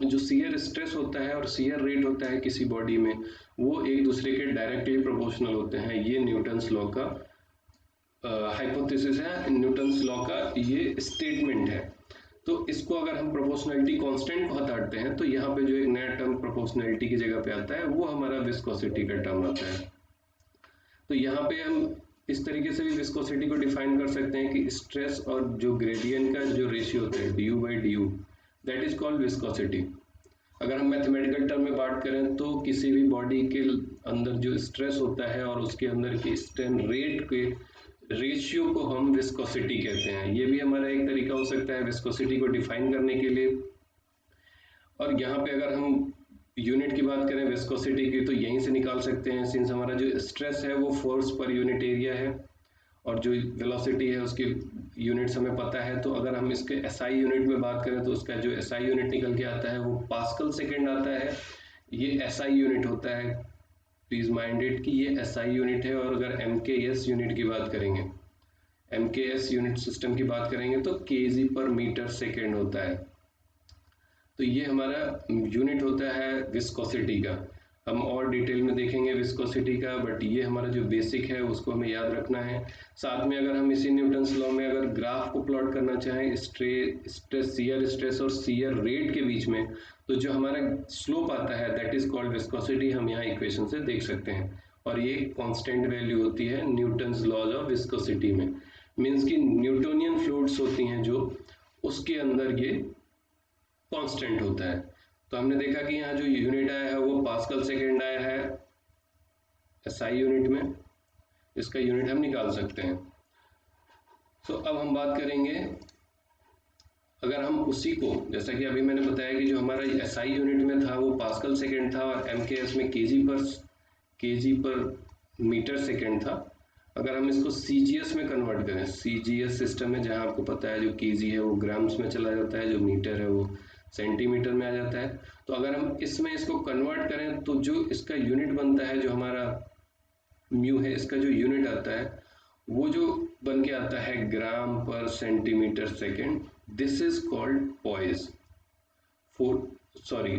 A: जो शियर स्ट्रेस होता है और शियर रेट होता है किसी बॉडी में, वो एक दूसरे के डायरेक्टली प्रोपोर्शनल होते हैं। ये न्यूटन्स लॉ का हाइपोथेसिस है, न्यूटन्स लॉ का ये स्टेटमेंट है। तो इसको अगर हम प्रोपोर्शनलिटी कांस्टेंट को हटाते हैं तो यहाँ पे जो एक नया टर्म प्रोपोर्शनलिटी की जगह पे आता है वो हमारा विस्कोसिटी का टर्म आता है। तो यहाँ पे हम इस तरीके से भी विस्कोसिटी को डिफाइन कर सकते हैं कि स्ट्रेस और जो ग्रेडियंट का जो रेशियो होता है D you by d you, that is called viscosity. अगर हम मैथमेटिकल टर्म में बात करें तो किसी भी बॉडी के अंदर जो स्ट्रेस होता है और उसके अंदर के स्ट्रेन रेट के रेशियो को हम विस्कोसिटी कहते हैं। ये भी हमारा एक तरीका हो सकता है विस्कोसिटी को डिफाइन करने के लिए। और यहाँ पे अगर हम यूनिट की बात करें विस्कोसिटी की तो यहीं से निकाल सकते हैं, सिंस हमारा जो स्ट्रेस है वो फोर्स पर यूनिट एरिया है और जो वेलोसिटी है उसकी यूनिट्स हमें पता है। तो अगर हम इसके एसआई यूनिट में बात करें तो उसका जो एसआई यूनिट निकल के आता है वो पास्कल सेकेंड आता है। ये एसआई यूनिट होता है, प्लीज माइंडेड कि ये एसआई यूनिट है। और अगर एमकेएस यूनिट की बात करेंगे, एमकेएस यूनिट सिस्टम की बात करेंगे तो केजी पर मीटर सेकेंड होता है। तो ये हमारा यूनिट होता है विस्कोसिटी का। हम और डिटेल में देखेंगे विस्कोसिटी का, बट ये हमारा जो बेसिक है उसको हमें याद रखना है। साथ में अगर हम इसी न्यूटन्स लॉ में अगर ग्राफ को प्लॉट करना चाहें स्ट्रेस शियर स्ट्रेस और शियर रेट के बीच में, तो जो हमारा स्लोप आता है दैट इज कॉल्ड विस्कोसिटी, हम यहाँ इक्वेशन से देख सकते हैं। और ये कांस्टेंट वैल्यू होती है न्यूटन्स लॉज ऑफ विस्कोसिटी में, मीन्स कि न्यूटोनियन फ्लूइड्स होती हैं जो, उसके अंदर ये कांस्टेंट होता है। तो हमने देखा कि यहाँ जो यूनिट आया है वो पास्कल सेकेंड आया है एसआई यूनिट में, इसका यूनिट हम निकाल सकते हैं। तो अब हम बात करेंगे, अगर हम उसी को, जैसा कि अभी मैंने बताया कि जो हमारा एसआई यूनिट में था वो पास्कल सेकेंड था और एमकेएस में केजी पर मीटर सेकेंड था। अगर हम इसको सीजीएस में कन्वर्ट करें, सीजीएस सिस्टम है जहां आपको पता है जो केजी है वो ग्राम्स में चला जाता है, जो मीटर है वो सेंटीमीटर में आ जाता है। तो अगर हम इसमें इसको कन्वर्ट करें तो जो इसका यूनिट बनता है, जो हमारा म्यू है, इसका जो यूनिट आता है वो जो बन के आता है ग्राम पर centimetre second. This is called poised.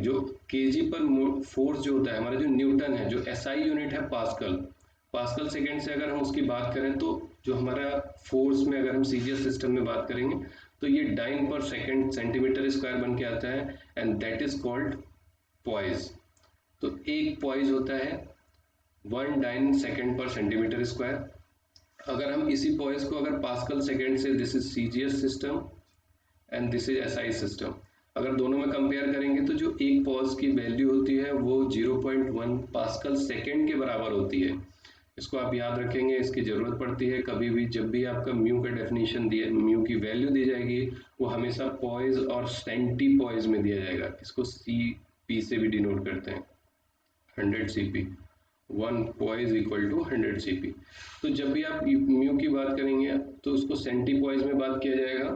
A: जो केजी पर फोर्स जो होता है, हमारा जो न्यूटन है, जो एसआई यूनिट है पास्कल सेकेंड से अगर हम उसकी बात करें तो जो हमारा फोर्स में अगर हम सीजीएस सिस्टम में बात करेंगे तो ये डाइन पर सेकेंड सेंटीमीटर स्क्वायर बन के आता है and that is called poised. तो एक पॉइस होता है 1 डाइन सेकेंड पर सेंटीमीटर स्क्वायर। अगर हम इसी पॉइस को अगर पास्कल सेकेंड से, this is CGS system and this is SI system, अगर दोनों में कंपेयर करेंगे तो जो एक पॉज की वैल्यू होती है वो 0.1 पास्कल सेकेंड के बराबर होती है। इसको आप याद रखेंगे, इसकी जरूरत पड़ती है कभी भी जब भी आपका म्यू का डेफिनेशन दिए, म्यू की वैल्यू दी जाएगी वो हमेशा पॉइज और सेंटी पॉइज में दिया जाएगा। इसको सीपी से भी डिनोट करते हैं, 100 cP, 1 poise equal to 100 cP. तो जब भी आप म्यू की बात करेंगे तो उसको सेंटी पॉइज में बात किया जाएगा।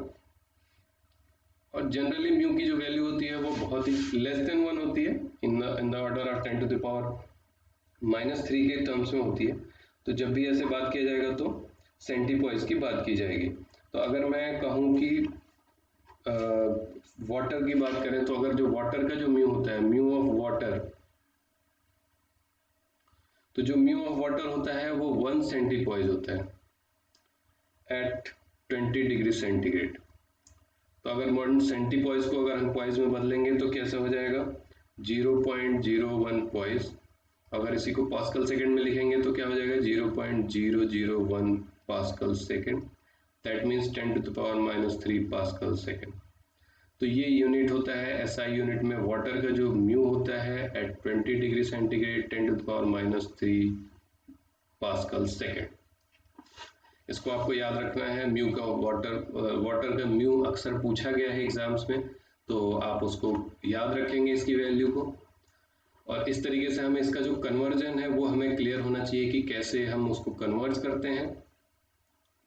A: और जनरली म्यू की जो वैल्यू होती है वो बहुत ही लेस देन 1 होती है, in the order of 10 to the power -3 के टर्म्स में होती है। तो जब भी ऐसे बात किया जाएगा तो सेंटीपॉइस की बात की जाएगी। तो अगर मैं कहूँ कि वाटर की बात करें तो अगर जो वाटर का जो म्यू होता है, म्यू ऑफ वाटर, तो जो म्यू ऑफ वाटर होता है वो 1 सेंटीपॉइस होता है एट 20 डिग्री सेंटीग्रेड। तो अगर 1 सेंटीपॉइस को अगर हम पॉइस में बदलेंगे तो कैसे हो जाएगा, 0.01 पॉइस। अगर इसी को पास्कल सेकेंड में लिखेंगे तो क्या हो जाएगा, 0.001 pascal second, that means 10 to the power -3 pascal second. तो ये यूनिट होता है एसआई यूनिट में वाटर का जो म्यू होता है at 20 degree centigrade 10 to the power -3 pascal second. इसको आपको याद रखना है, म्यू का वाटर का म्यू अक्सर पूछा गया है एग्जाम्स में, तो आप उसको याद रखेंगे इसकी वैल्यू को। और इस तरीके से हमें इसका जो कन्वर्जन है वो हमें क्लियर होना चाहिए कि कैसे हम उसको कन्वर्ट करते हैं,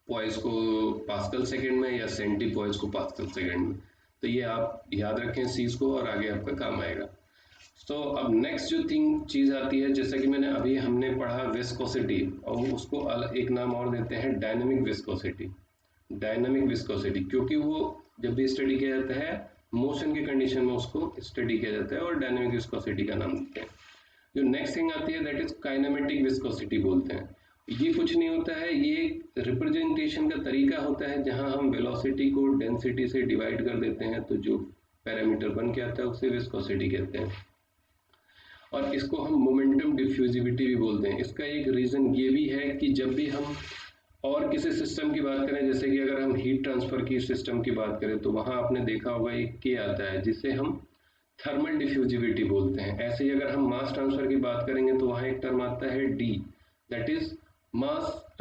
A: पॉइस को पास्कल सेकेंड में या सेंटी पॉइस को पास्कल सेकेंड में। तो ये आप याद रखें इस चीज़ को और आगे आपका काम आएगा। तो अब नेक्स्ट जो चीज़ आती है, जैसा कि मैंने अभी हमने पढ़ा विस्कोसिटी, और उसको एक नाम और देते हैं डायनेमिक विस्कोसिटी। डायनेमिक विस्कोसिटी क्योंकि वो जब भी स्टडी किया जाता है मोशन की कंडीशन में उसको स्टडी किया जाता है और डायनेमिक विस्कोसिटी का नाम देते हैं। जो नेक्स्ट थिंग आती है दैट इज काइनेमेटिक विस्कोसिटी बोलते हैं। ये कुछ नहीं होता है, ये रिप्रेजेंटेशन का तरीका होता है जहां हम वेलोसिटी को डेंसिटी से डिवाइड कर देते हैं, तो जो पैरामीटर बन के आता है उसे विस्कोसिटी कहते हैं। और इसको हम मोमेंटम डिफ्यूजिविटी भी बोलते हैं। इसका एक रीजन ये भी है कि जब भी हम और किसी सिस्टम की बात करें, जैसे कि अगर हम हीट ट्रांसफर की सिस्टम की बात करें तो वहां आपने देखा होगा एक के आता है जिसे हम थर्मल डिफ्यूजिविटी बोलते हैं। ऐसे ही अगर हम मास ट्रांसफर की बात करेंगे तो वहां एक टर्म आता है D, that is mass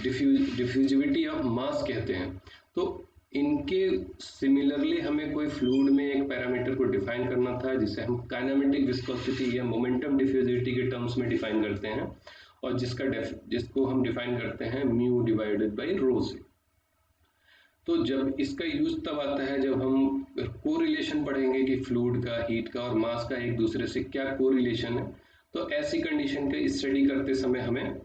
A: diffusivity of mass कहते हैं। तो इनके सिमिलरली हमें कोई फ्लूइड में एक पैरामीटर को डिफाइन करना था जिसे हम काइनेमेटिक विस्कोसिटी या मोमेंटम डिफ्यूजिविटी के टर्म्स में डिफाइन करते हैं, और जिसको हम डिफाइन करते हैं म्यू डिवाइडेड बाई रो से। तो जब इसका यूज तब आता है जब हम कोरिलेशन पढ़ेंगे कि फ्लूइड का, हीट का और मास का एक दूसरे से क्या कोरिलेशन है। तो ऐसी कंडीशन का स्टडी करते समय हमें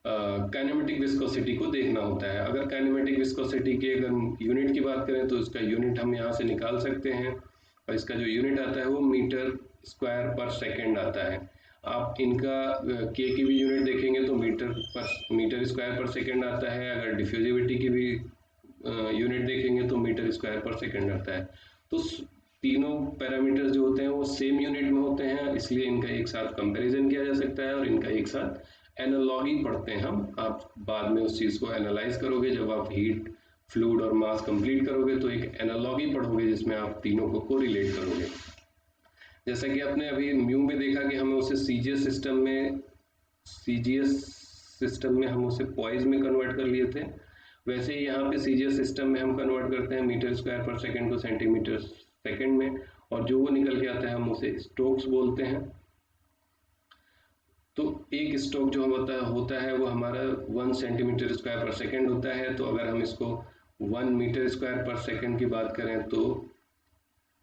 A: काइनेमेटिक विस्कोसिटी को देखना होता है। अगर काइनेमेटिक विस्कोसिटी के अगर यूनिट की बात करें तो इसका यूनिट हम यहाँ से निकाल सकते हैं, और इसका जो यूनिट आता है वो मीटर स्क्वायर पर सेकेंड आता है। आप इनका के की भी यूनिट देखेंगे तो मीटर स्क्वायर पर सेकेंड आता है। अगर डिफ्यूजिविटी की भी यूनिट देखेंगे तो मीटर स्क्वायर पर सेकेंड आता है। तो तीनों पैरामीटर्स जो होते हैं वो सेम यूनिट में होते हैं, इसलिए इनका एक साथ कंपैरिजन किया जा सकता है और इनका एक साथ एनालॉगी पढ़ते हैं हम। आप बाद में उस चीज़ को एनालाइज करोगे, जब आप हीट, फ्लूइड और मास कंप्लीट करोगे तो एक एनालॉगी पढ़ोगे जिसमें आप तीनों को कोरिलेट करोगे। जैसा कि आपने अभी म्यू में देखा कि हमें उसे सीजीएस सिस्टम में हम उसे पॉइज में कन्वर्ट कर लिए थे, वैसे ही यहाँ पे सीजीएस सिस्टम में हम कन्वर्ट करते हैं मीटर स्क्वायर पर सेकेंड को सेंटीमीटर सेकेंड में, और जो वो निकल के आता है हम उसे स्ट्रोक्स बोलते हैं। तो एक स्ट्रोक जो होता है वो हमारा 1 सेंटीमीटर स्क्वायर पर सेकेंड होता है। तो अगर हम इसको 1 मीटर स्क्वायर पर सेकेंड की बात करें तो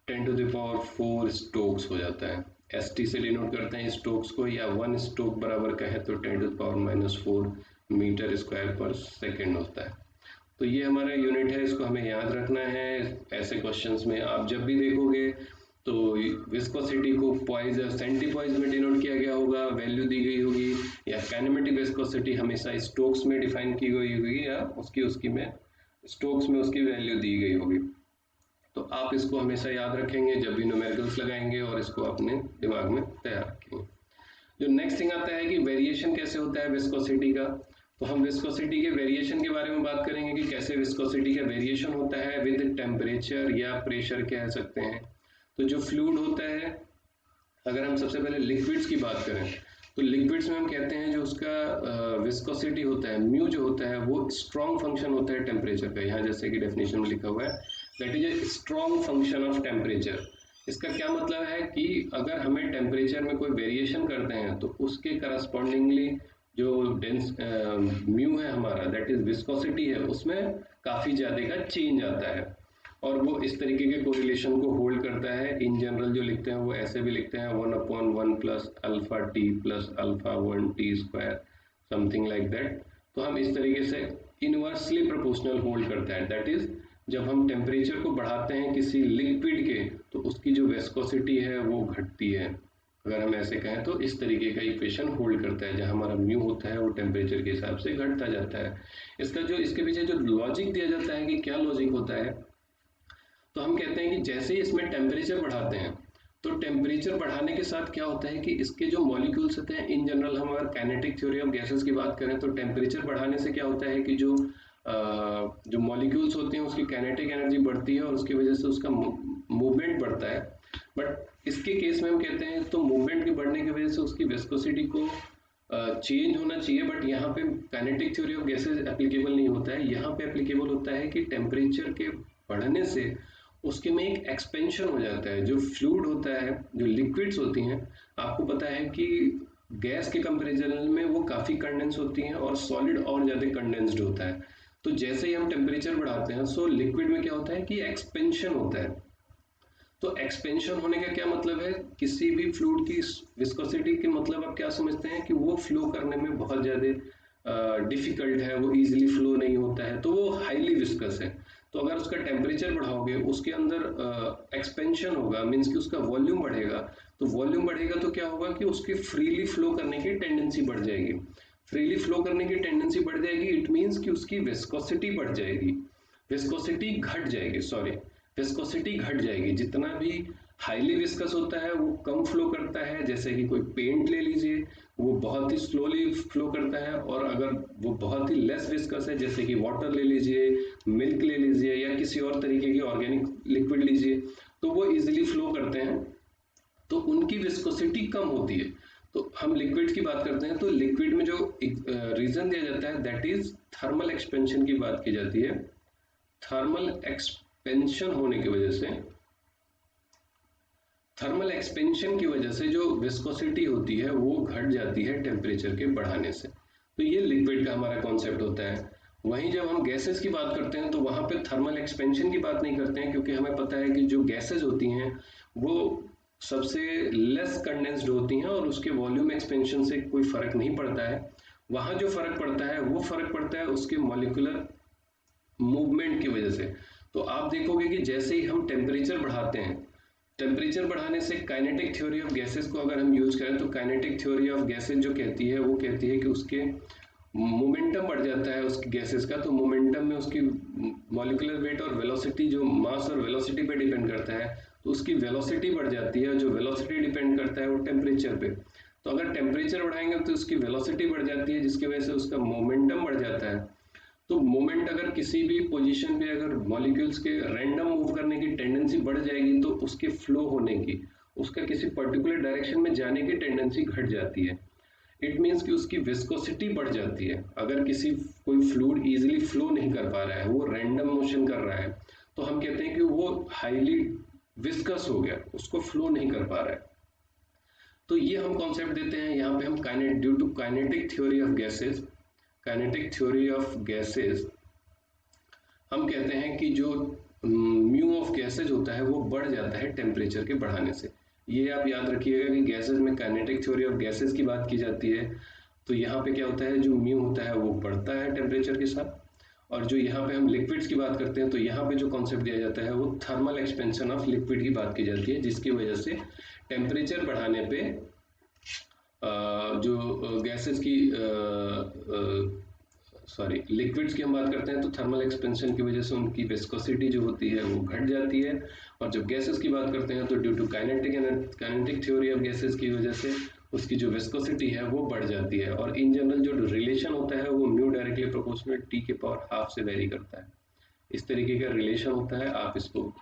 A: 10⁴ स्ट्रोक्स हो जाता है। ST से डिनोट करते हैं स्ट्रोक्स को, या 1 स्ट्रोक बराबर कहें तो 10⁻⁻⁴ मीटर स्क्वायर पर सेकेंड होता है। तो ये हमारा यूनिट है, इसको हमें याद रखना है। ऐसे क्वेश्चंस में आप जब भी देखोगे तो विस्कोसिटी को पॉइज या सेंटीपॉइज में डिनोट किया गया होगा, वैल्यू दी गई होगी, या काइनेमेटिक विस्कोसिटी हमेशा स्ट्रोक्स में डिफाइन की गई होगी, या उसकी में स्ट्रोक्स में उसकी वैल्यू दी गई होगी। तो आप इसको हमेशा याद रखेंगे जब भी न्यूमेरिकल्स लगाएंगे, और इसको अपने दिमाग में तैयार रखेंगे। जो नेक्स्ट थिंग आता है कि वेरिएशन कैसे होता है विस्कोसिटी का। तो हम विस्कोसिटी के वेरिएशन के बारे में बात करेंगे कि कैसे विस्कोसिटी का वेरिएशन होता है विद टेम्परेचर या प्रेशर कह सकते हैं। तो जो फ्लूइड होता है, अगर हम सबसे पहले लिक्विड्स की बात करें तो लिक्विड्स में हम कहते हैं जो उसका विस्कोसिटी होता है, म्यू जो होता है, वो स्ट्रॉन्ग फंक्शन होता है टेम्परेचर का। यहाँ जैसे कि डेफिनेशन में लिखा हुआ है that is a strong function of temperature. इसका क्या मतलब है कि अगर हमें टेम्परेचर में कोई वेरिएशन करते हैं तो उसके करस्पॉन्डिंगली जो डेंस म्यू है हमारा, दैट इज विस्कोसिटी है, उसमें काफ़ी ज़्यादा का चेंज आता है, और वो इस तरीके के कोरिलेशन को होल्ड करता है। इन जनरल जो लिखते हैं वो ऐसे भी लिखते हैं 1/1 plus alpha T plus alpha 1 T square, something like that. तो हम इस तरीके से इनवर्सली प्रोपोर्शनल होल्ड करता है। दैट इज जब हम टेम्परेचर को बढ़ाते हैं किसी लिक्विड के तो उसकी जो विस्कोसिटी है वो घटती है। अगर हम ऐसे कहें तो इस तरीके का इक्वेशन होल्ड करता है, जहाँ हमारा म्यू होता है वो टेम्परेचर के हिसाब से घटता जाता है। इसके पीछे जो लॉजिक दिया जाता है कि क्या लॉजिक होता है, तो हम कहते हैं कि जैसे ही इसमें टेम्परेचर बढ़ाते हैं तो टेम्परेचर बढ़ाने के साथ क्या होता है कि इसके जो मॉलिक्यूल्स होते हैं, इन जनरल हम अगर काइनेटिक थ्योरी ऑफ गैसेस की बात करें तो टेम्परेचर बढ़ाने से क्या होता है कि जो मॉलिक्यूल्स होते हैं उसकी काइनेटिक एनर्जी बढ़ती है और उसकी वजह से उसका मूवमेंट बढ़ता है। बट इसके केस में हम कहते हैं तो मूवमेंट के बढ़ने की वजह से उसकी विस्कोसिटी को चेंज होना चाहिए, बट यहाँ पे kinetic theory of gases applicable नहीं होता है। यहाँ पे एप्लीकेबल होता है कि टेम्परेचर के बढ़ने से उसके में एक एक्सपेंशन हो जाता है। जो फ्लूइड होता है, जो लिक्विड्स होती हैं, आपको पता है कि गैस के कंपेरिजन में वो काफ़ी कंडेंस होती हैं और सॉलिड और ज़्यादा कंडेंस्ड होता है। तो जैसे ही हम टेम्परेचर बढ़ाते हैं सो लिक्विड में क्या होता है कि एक्सपेंशन होता है। तो एक्सपेंशन होने का क्या मतलब है, किसी भी फ्लूइड की विस्कोसिटी के मतलब आप क्या समझते हैं कि वो फ्लो करने में बहुत ज़्यादा डिफिकल्ट है, वो इजीली फ्लो नहीं होता है, तो वो हाईली विस्कस है। तो अगर उसका टेम्परेचर बढ़ाओगे उसके अंदर एक्सपेंशन होगा, मीन्स कि उसका वॉल्यूम बढ़ेगा। तो वॉल्यूम बढ़ेगा तो क्या होगा कि उसकी फ्रीली फ्लो करने की टेंडेंसी बढ़ जाएगी। फ्रीली फ्लो करने की टेंडेंसी बढ़ जाएगी, इट मीन्स कि उसकी विस्कोसिटी बढ़ जाएगी, विस्कोसिटी घट जाएगी, विस्कोसिटी घट जाएगी। जितना भी हाईली विस्कस होता है वो कम फ्लो करता है, जैसे कि कोई पेंट ले लीजिए, वो बहुत ही स्लोली फ्लो करता है, और अगर वो बहुत ही लेस विस्कस है जैसे कि वाटर ले लीजिए, मिल्क ले लीजिए, या किसी और तरीके की ऑर्गेनिक लिक्विड लीजिए, तो वो इजीली फ्लो करते हैं, तो उनकी विस्कोसिटी कम होती है। तो हम लिक्विड की बात करते हैं तो लिक्विड में जो रीजन है, दैट इज थर्मल एक्सपेंशन की बात की जाती है। थर्मल एक्सपेंशन होने की वजह से, थर्मल एक्सपेंशन की वजह से जो विस्कोसिटी होती है वो घट जाती है टेम्परेचर के बढ़ाने से। तो ये लिक्विड का हमारा कॉन्सेप्ट होता है। वहीं जब हम गैसेस की बात करते हैं तो वहां पे थर्मल एक्सपेंशन की बात नहीं करते हैं, क्योंकि हमें पता है कि जो गैसेस होती हैं वो सबसे लेस कंडेंस्ड होती हैं और उसके वॉल्यूम एक्सपेंशन से कोई फर्क नहीं पड़ता है। वहां जो फर्क पड़ता है वो फर्क पड़ता है उसके मॉलिक्यूलर मूवमेंट की वजह से। तो आप देखोगे कि जैसे ही हम टेम्परेचर बढ़ाते हैं, टेम्परेचर बढ़ाने से काइनेटिक थ्योरी ऑफ गैसेस को अगर हम यूज करें तो काइनेटिक थ्योरी ऑफ गैसेस जो कहती है वो कहती है कि उसके मोमेंटम बढ़ जाता है उसकी गैसेस का। तो मोमेंटम में उसकी मॉलिक्यूलर वेट और वेलोसिटी, जो मास और वेलोसिटी पे डिपेंड करता है, तो उसकी वेलोसिटी बढ़ जाती है। जो वेलोसिटी डिपेंड करता है वो टेम्परेचर पे। तो अगर टेम्परेचर बढ़ाएंगे तो उसकी वेलोसिटी बढ़ जाती है, जिसकी वजह से उसका मोमेंटम बढ़ जाता है। तो मोमेंट अगर किसी भी पोजीशन पे अगर मॉलिक्यूल्स के रैंडम मूव करने की टेंडेंसी बढ़ जाएगी तो उसके फ्लो होने की, उसका किसी पर्टिकुलर डायरेक्शन में जाने की टेंडेंसी घट जाती है। इट मीन्स कि उसकी विस्कोसिटी बढ़ जाती है। अगर किसी कोई फ्लूइड इजीली फ्लो नहीं कर पा रहा है, वो रैंडम मोशन कर रहा है, तो हम कहते हैं कि वो हाईली विस्कस हो गया, उसको फ्लो नहीं कर पा रहा है। तो ये हम कॉन्सेप्ट देते हैं यहाँ पे हम due to kinetic theory of gases, kinetic theory of gases हम कहते हैं कि जो म्यू ऑफ गैसेज होता है वो बढ़ जाता है टेम्परेचर के बढ़ाने से। ये आप याद रखिएगा कि गैसेज में काइनेटिक थ्योरी ऑफ गैसेज की बात की जाती है। तो यहाँ पे क्या होता है, जो म्यू होता है वो बढ़ता है टेम्परेचर के साथ। और जो यहाँ पे हम लिक्विड्स की बात करते हैं तो यहाँ पे जो कॉन्सेप्ट दिया जाता है वो थर्मल एक्सपेंशन ऑफ लिक्विड की बात की जाती है, जिसकी वजह से टेम्परेचर बढ़ाने पे जो गैसेस की सॉरी लिक्विड्स की हम बात करते हैं तो थर्मल एक्सपेंशन की वजह से उनकी विस्कोसिटी जो होती है वो घट जाती है। और जब गैसेस की बात करते हैं तो due to kinetic theory of gases की वजह से उसकी जो विस्कोसिटी है वो बढ़ जाती है। और इन जनरल जो रिलेशन होता है वो म्यू डायरेक्टली प्रोपोर्शनल टी के पावर हाफ से वेरी करता है। इस तरीके का रिलेशन होता है, आप इसको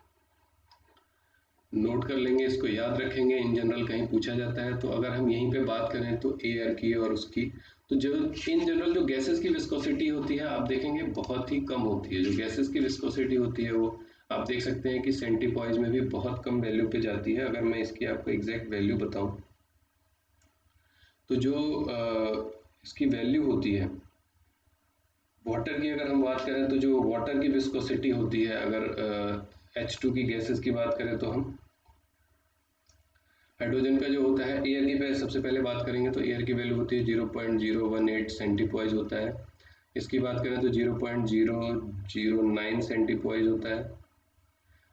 A: नोट कर लेंगे, इसको याद रखेंगे। इन जनरल कहीं पूछा जाता है तो अगर हम यहीं पे बात करें तो एयर की और उसकी, तो जो इन जनरल जो गैसेस की विस्कोसिटी होती है आप देखेंगे बहुत ही कम होती है। जो गैसेस की विस्कोसिटी होती है वो आप देख सकते हैं कि सेंटीपॉइज में भी बहुत कम वैल्यू पे जाती है। अगर मैं इसकी आपको एग्जैक्ट वैल्यू बताऊं तो जो इसकी वैल्यू होती है वाटर की, अगर हम बात करें तो जो वाटर की विस्कोसिटी होती है, अगर H2 की गैसेस की बात करें तो हम हाइड्रोजन का जो होता है, एयर की सबसे पहले बात करेंगे तो एयर की वैल्यू होती है 0.018 सेंटीपॉइज होता है। इसकी बात करें तो 0.009 सेंटीपॉइज होता है।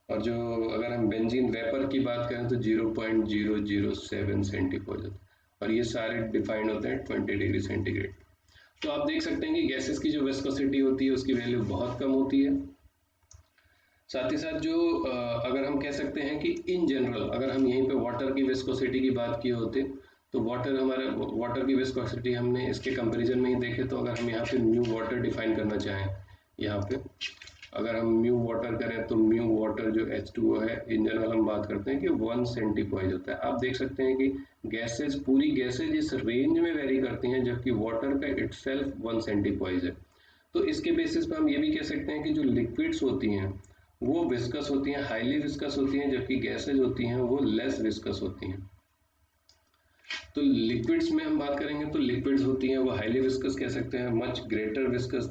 A: और जो अगर हम बेंजीन वेपर की बात करें तो 0.007 सेंटीपॉइज होता है। और ये सारे डिफाइंड होते हैं 20 डिग्री सेंटीग्रेड। तो आप देख सकते हैं कि गैसेस की जो विस्कोसिटी होती है उसकी वैल्यू बहुत कम होती है। साथ ही साथ जो अगर हम कह सकते हैं कि इन जनरल अगर हम यहीं पे वाटर की विस्कोसिटी की बात किए होते तो वाटर की विस्कोसिटी हमने इसके कंपैरिजन में ही देखे। तो अगर हम यहाँ पे म्यू वाटर डिफाइन करना चाहें, यहाँ पे अगर हम म्यू वाटर करें तो म्यू वाटर जो H2O है, इन जनरल हम बात करते हैं कि 1 सेंटीपॉइज होता है। आप देख सकते हैं कि गैसेज, पूरी गैसेज इस रेंज में वेरी करती हैं, जबकि वाटर का इटसेल्फ 1 सेंटीपॉइज है। तो इसके बेसिस पे हम ये भी कह सकते हैं कि जो लिक्विड्स होती हैं वो विस्कस होती हैं, हाईली विस्कस होती हैं, जबकि गैसेज होती हैं वो लेस विस्कस होती हैं। तो लिक्विड्स में हम बात करेंगे तो लिक्विड्स होती हैं वो हाईली विस्कस कह सकते हैं, much greater viscous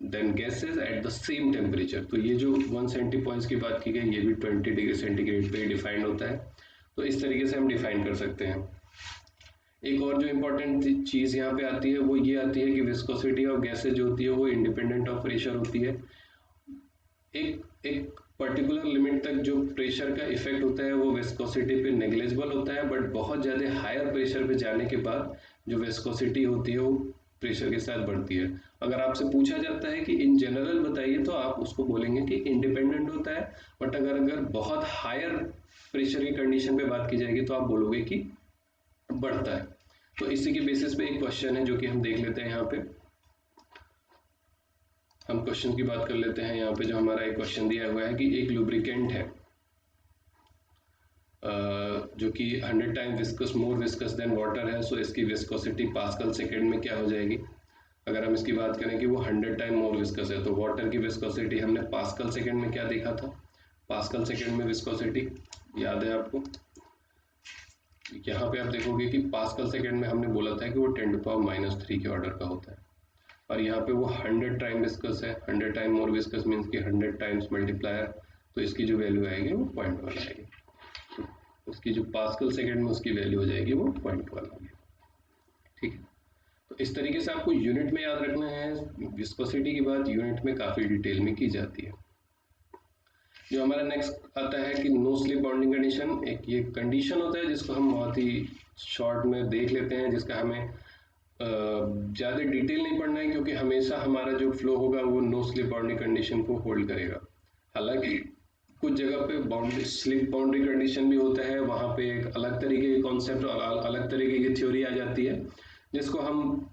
A: than gases at the same temperature. तो ये जो 1 सेंटीपॉइज की बात की गई ये भी 20 डिग्री सेंटीग्रेड पे डिफाइंड होता है। तो इस तरीके से हम डिफाइन कर सकते हैं। एक और जो इम्पोर्टेंट चीज यहाँ पे आती है वो ये आती है कि विस्कोसिटी ऑफ गैसेज जो होती है वो इंडिपेंडेंट ऑफ प्रेशर होती है। एक पर्टिकुलर लिमिट तक जो प्रेशर का इफेक्ट होता है वो विस्कोसिटी पे नेग्लिजिबल होता है, बट बहुत ज़्यादा हायर प्रेशर पे जाने के बाद जो विस्कोसिटी होती है वो प्रेशर के साथ बढ़ती है। अगर आपसे पूछा जाता है कि इन जनरल बताइए तो आप उसको बोलेंगे कि इंडिपेंडेंट होता है, बट अगर बहुत हायर प्रेशर की कंडीशन पे बात की जाएगी तो आप बोलोगे कि बढ़ता है। तो इसी के बेसिस पे एक क्वेश्चन है जो कि हम देख लेते हैं। यहाँ पे हम क्वेश्चन की बात कर लेते हैं। यहाँ पे जो हमारा एक क्वेश्चन दिया हुआ है कि एक लुब्रिकेंट है, जो कि 100 time viscous more viscous than water है, सो इसकी विस्कोसिटी पास्कल सेकेंड में क्या हो जाएगी। अगर हम इसकी बात करें कि वो 100 टाइम मोर विस्कस है, तो वाटर की विस्कोसिटी हमने पास्कल सेकेंड में क्या देखा था, पास्कल सेकेंड में विस्कोसिटी याद है आपको। यहाँ पे आप देखोगे कि पास्कल सेकेंड में हमने बोला था कि वो 10⁻³ के ऑर्डर का होता है, और यहाँ पे वो 100 टाइम विस्कस है। 100 टाइम मोर विस्कस मीन्स कि 100 टाइम्स मल्टीप्लायर, तो इसकी जो वैल्यू आएगी वो 0.1 आएगी। तो उसकी जो पास्कल सेकेंड में उसकी वैल्यू हो जाएगी वो 0.1 होगी। ठीक है, तो इस तरीके से आपको यूनिट में याद रखना है। विस्कोसिटी की बात यूनिट में काफ़ी डिटेल में की जाती है। जो हमारा नेक्स्ट आता है कि नो स्लिप बाउंडिंग कंडीशन, एक ये कंडीशन होता है जिसको हम बहुत ही शॉर्ट में देख लेते हैं, जिसका हमें ज़्यादा डिटेल नहीं पढ़ना है, क्योंकि हमेशा हमारा जो फ्लो होगा वो नो स्लिप बाउंड्री कंडीशन को होल्ड करेगा। हालांकि कुछ जगह पे बाउंड्री स्लिप बाउंड्री कंडीशन भी होता है, वहाँ पे एक अलग तरीके के कॉन्सेप्ट और अलग तरीके की थ्योरी आ जाती है, जिसको हम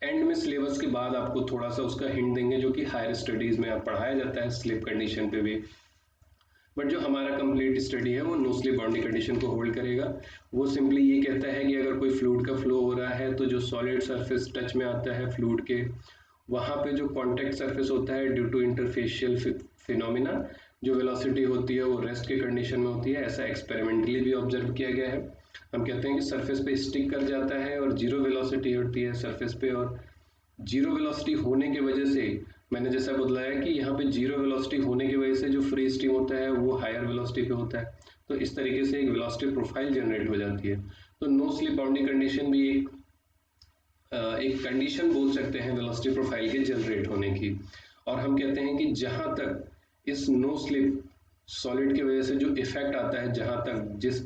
A: एंड में सिलेबस के बाद आपको थोड़ा सा उसका हिंट देंगे, जो कि हायर स्टडीज में आप पढ़ाया जाता है स्लिप कंडीशन पे भी। बट जो हमारा कंप्लीट स्टडी है वो नो स्लिप बाउंड्री कंडीशन को होल्ड करेगा। वो सिंपली ये कहता है कि अगर कोई फ्लूइड का फ्लो हो रहा है, तो जो सॉलिड सरफेस टच में आता है फ्लूइड के, वहाँ पे जो कॉन्टेक्ट सरफेस होता है ड्यू टू इंटरफेशियल फिनोमिना, जो वेलोसिटी होती है वो रेस्ट के कंडीशन में होती है। ऐसा एक्सपेरिमेंटली भी ऑब्जर्व किया गया है। हम कहते हैं कि सरफेस पे स्टिक कर जाता है और जीरो वेलोसिटी होती है सरफेस पे, और जीरो वेलोसिटी होने की वजह से, मैंने जैसा बतलाया कि यहाँ पे जीरो वेलोसिटी होने की वजह से जो फ्री स्ट्रीम होता है वो हायर वेलोसिटी पे होता है, तो इस तरीके से एक वेलोसिटी प्रोफाइल जनरेट हो जाती है। तो नो स्लिप बाउंड्री कंडीशन भी एक कंडीशन बोल सकते हैं वेलोसिटी प्रोफाइल के जनरेट होने की। और हम कहते हैं कि जहाँ तक इस नो स्लिप सॉलिड की वजह से जो इफेक्ट आता है, जहाँ तक जिस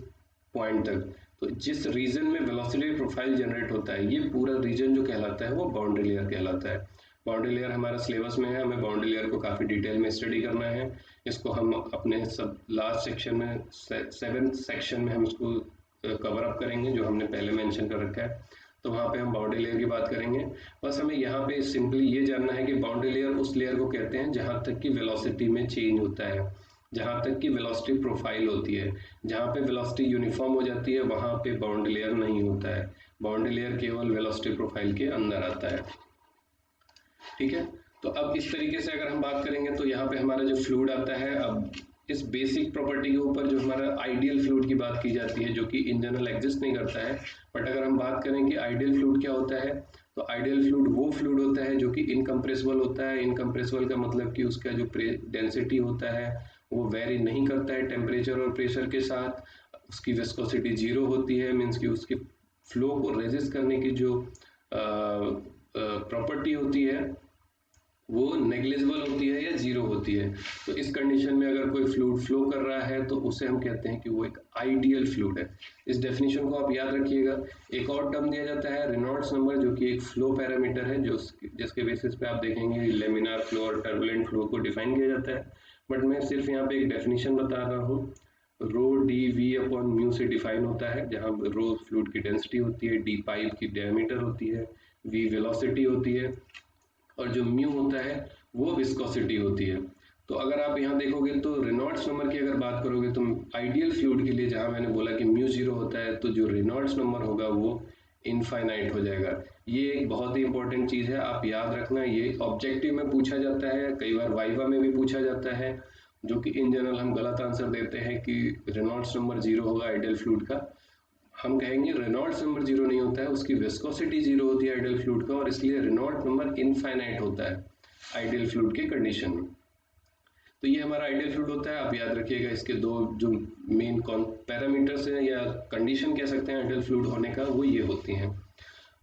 A: पॉइंट तक, तो जिस रीजन में वेलोसिटी प्रोफाइल जनरेट होता है, ये पूरा रीजन जो कहलाता है वो बाउंड्री लेयर कहलाता है। बाउंड्री लेयर हमारा सिलेबस में है, हमें बाउंड्री लेयर को काफ़ी डिटेल में स्टडी करना है। इसको हम अपने सब लास्ट सेक्शन में 7th सेक्शन में हम इसको कवर अप करेंगे, जो हमने पहले मेंशन कर रखा है। तो वहाँ पे हम बाउंड्री लेयर की बात करेंगे। बस हमें यहाँ पे सिंपली ये जानना है कि बाउंड्री लेयर उस लेयर को कहते हैं जहाँ तक कि वेलोसिटी में चेंज होता है, जहाँ तक कि वेलोसिटी प्रोफाइल होती है। जहाँ पे वेलोसिटी यूनिफॉर्म हो जाती है वहाँ पे बाउंड्री लेयर नहीं होता है। बाउंड्री लेयर केवल वेलोसिटी प्रोफाइल के अंदर आता है। ठीक है, तो अब इस तरीके से अगर हम बात करेंगे तो यहाँ पे हमारा जो फ्लूइड आता है, अब इस बेसिक प्रॉपर्टी के ऊपर जो हमारा आइडियल फ्लूइड की बात की जाती है, जो कि इन जनरल एग्जिस्ट नहीं करता है। बट अगर हम बात करें कि आइडियल फ्लूइड क्या होता है, तो आइडियल फ्लूइड वो फ्लूइड होता है जो कि इनकम्प्रेसिबल होता है। इनकम्प्रेसिबल का मतलब कि उसका जो डेंसिटी होता है वो वेरी नहीं करता है टेम्परेचर और प्रेशर के साथ। उसकी विस्कोसिटी जीरो होती है, मीन्स कि उसकी फ्लो को रेजिस्ट करने की जो प्रॉपर्टी होती है वो नेग्लिजिबल होती है या जीरो होती है। तो इस कंडीशन में अगर कोई फ्लूइड फ्लो कर रहा है तो उसे हम कहते हैं कि वो एक आइडियल फ्लूइड है। इस डेफिनेशन को आप याद रखिएगा। एक और टर्म दिया जाता है रेनॉल्ड्स नंबर, जो कि एक फ्लो पैरामीटर है, जो जिसके बेसिस पे आप देखेंगे लेमिनार फ्लो और टर्बुलेंट फ्लो को डिफाइन किया जाता है। बट मैं सिर्फ यहाँ पे एक डेफिनेशन बता रहा हूँ। Rho D we upon mu से डिफाइन होता है, जहाँ रो फ्लूइड की डेंसिटी होती है, डी पाइप की डायमीटर होती है, वी वेलोसिटी होती है, और जो म्यू होता है वो विस्कोसिटी होती है। तो अगर आप यहाँ देखोगे तो रेनॉल्ड्स नंबर की अगर बात करोगे तो आइडियल फ्लूइड के लिए जहाँ मैंने बोला कि म्यू जीरो होता है, तो जो रेनॉल्ड्स नंबर होगा वो इनफाइनाइट हो जाएगा। ये एक बहुत ही इंपॉर्टेंट चीज़ है, आप याद रखना। ये ऑब्जेक्टिव में पूछा जाता है, कई बार वाइवा में भी पूछा जाता है, जो कि इन जनरल हम गलत आंसर देते हैं कि रेनॉल्ड्स नंबर जीरो होगा आइडियल फ्लूइड का। हम कहेंगे रेनॉल्ड्स नंबर जीरो नहीं होता है, उसकी विस्कोसिटी जीरो होती है आइडियल फ्लूइड का, और इसलिए रेनॉल्ड्स नंबर इनफाइनाइट होता है आइडियल फ्लूइड के कंडीशन में। तो ये हमारा आइडियल फ्लूइड होता है। आप याद रखिएगा इसके दो जो मेन पैरामीटर्स हैं या कंडीशन कह सकते हैं आइडियल फ्लूइड होने का, वो ये होती हैं।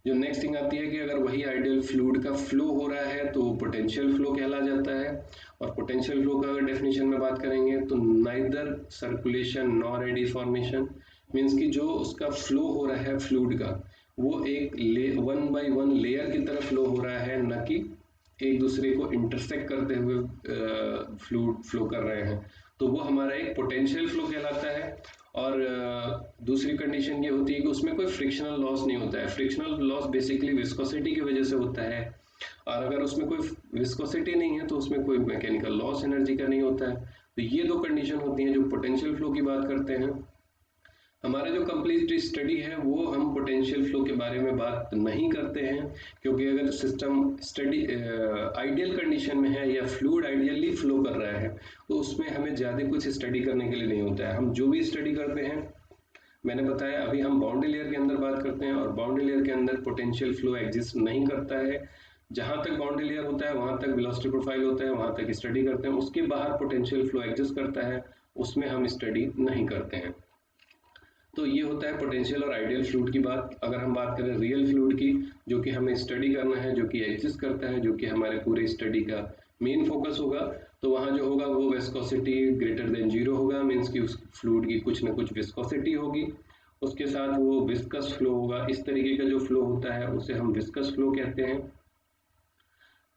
A: जो नेक्स्ट थिंग आती है कि अगर वही आइडियल फ्लूइड का फ्लो हो रहा है तो पोटेंशियल फ्लो कहला जाता है। और पोटेंशियल फ्लो का अगर डेफिनेशन में बात करेंगे तो neither circulation nor eddy formation, means कि जो उसका फ्लो हो रहा है फ्लूइड का वो एक 1 बाई 1 लेयर की तरफ फ्लो हो रहा है, न कि एक दूसरे को इंटरसेक्ट करते हुए फ्लूइड फ्लो कर रहे हैं, तो वो हमारा एक पोटेंशियल फ्लो कहलाता है। और दूसरी कंडीशन ये होती है कि उसमें कोई फ्रिक्शनल लॉस नहीं होता है। फ्रिक्शनल लॉस बेसिकली विस्कोसिटी की वजह से होता है, और अगर उसमें कोई विस्कोसिटी नहीं है तो उसमें कोई मैकेनिकल लॉस एनर्जी का नहीं होता है। तो ये दो कंडीशन होती हैं जो पोटेंशियल फ्लो की बात करते हैं। हमारा जो कंप्लीट स्टडी है वो हम पोटेंशियल फ्लो के बारे में बात नहीं करते हैं, क्योंकि अगर सिस्टम स्टडी आइडियल कंडीशन में है या फ्लूइड आइडियली फ्लो कर रहा है तो उसमें हमें ज़्यादा कुछ स्टडी करने के लिए नहीं होता है। हम जो भी स्टडी करते हैं, मैंने बताया अभी हम बाउंड्री लेयर के अंदर बात करते हैं, और बाउंड्री लेयर के अंदर पोटेंशियल फ्लो एग्जिस्ट नहीं करता है। जहां तक बाउंड्री लेयर होता है वहां तक वेलोसिटी प्रोफाइल होता है, वहां तक स्टडी करते हैं। उसके बाहर पोटेंशियल फ्लो एग्जिस्ट करता है, उसमें हम स्टडी नहीं करते हैं। तो ये होता है पोटेंशियल और आइडियल फ्लूइड की बात। अगर हम बात करें रियल फ्लूइड की, जो कि हमें स्टडी करना है, जो कि एग्जिस्ट करता है, जो कि हमारे पूरे स्टडी का मेन फोकस होगा, तो वहाँ जो होगा वो विस्कोसिटी ग्रेटर देन जीरो होगा, मीन्स कि उस फ्लूइड की कुछ ना कुछ विस्कोसिटी होगी, उसके साथ वो विस्कस फ्लो होगा। इस तरीके का जो फ्लो होता है उसे हम विस्कस फ्लो कहते हैं।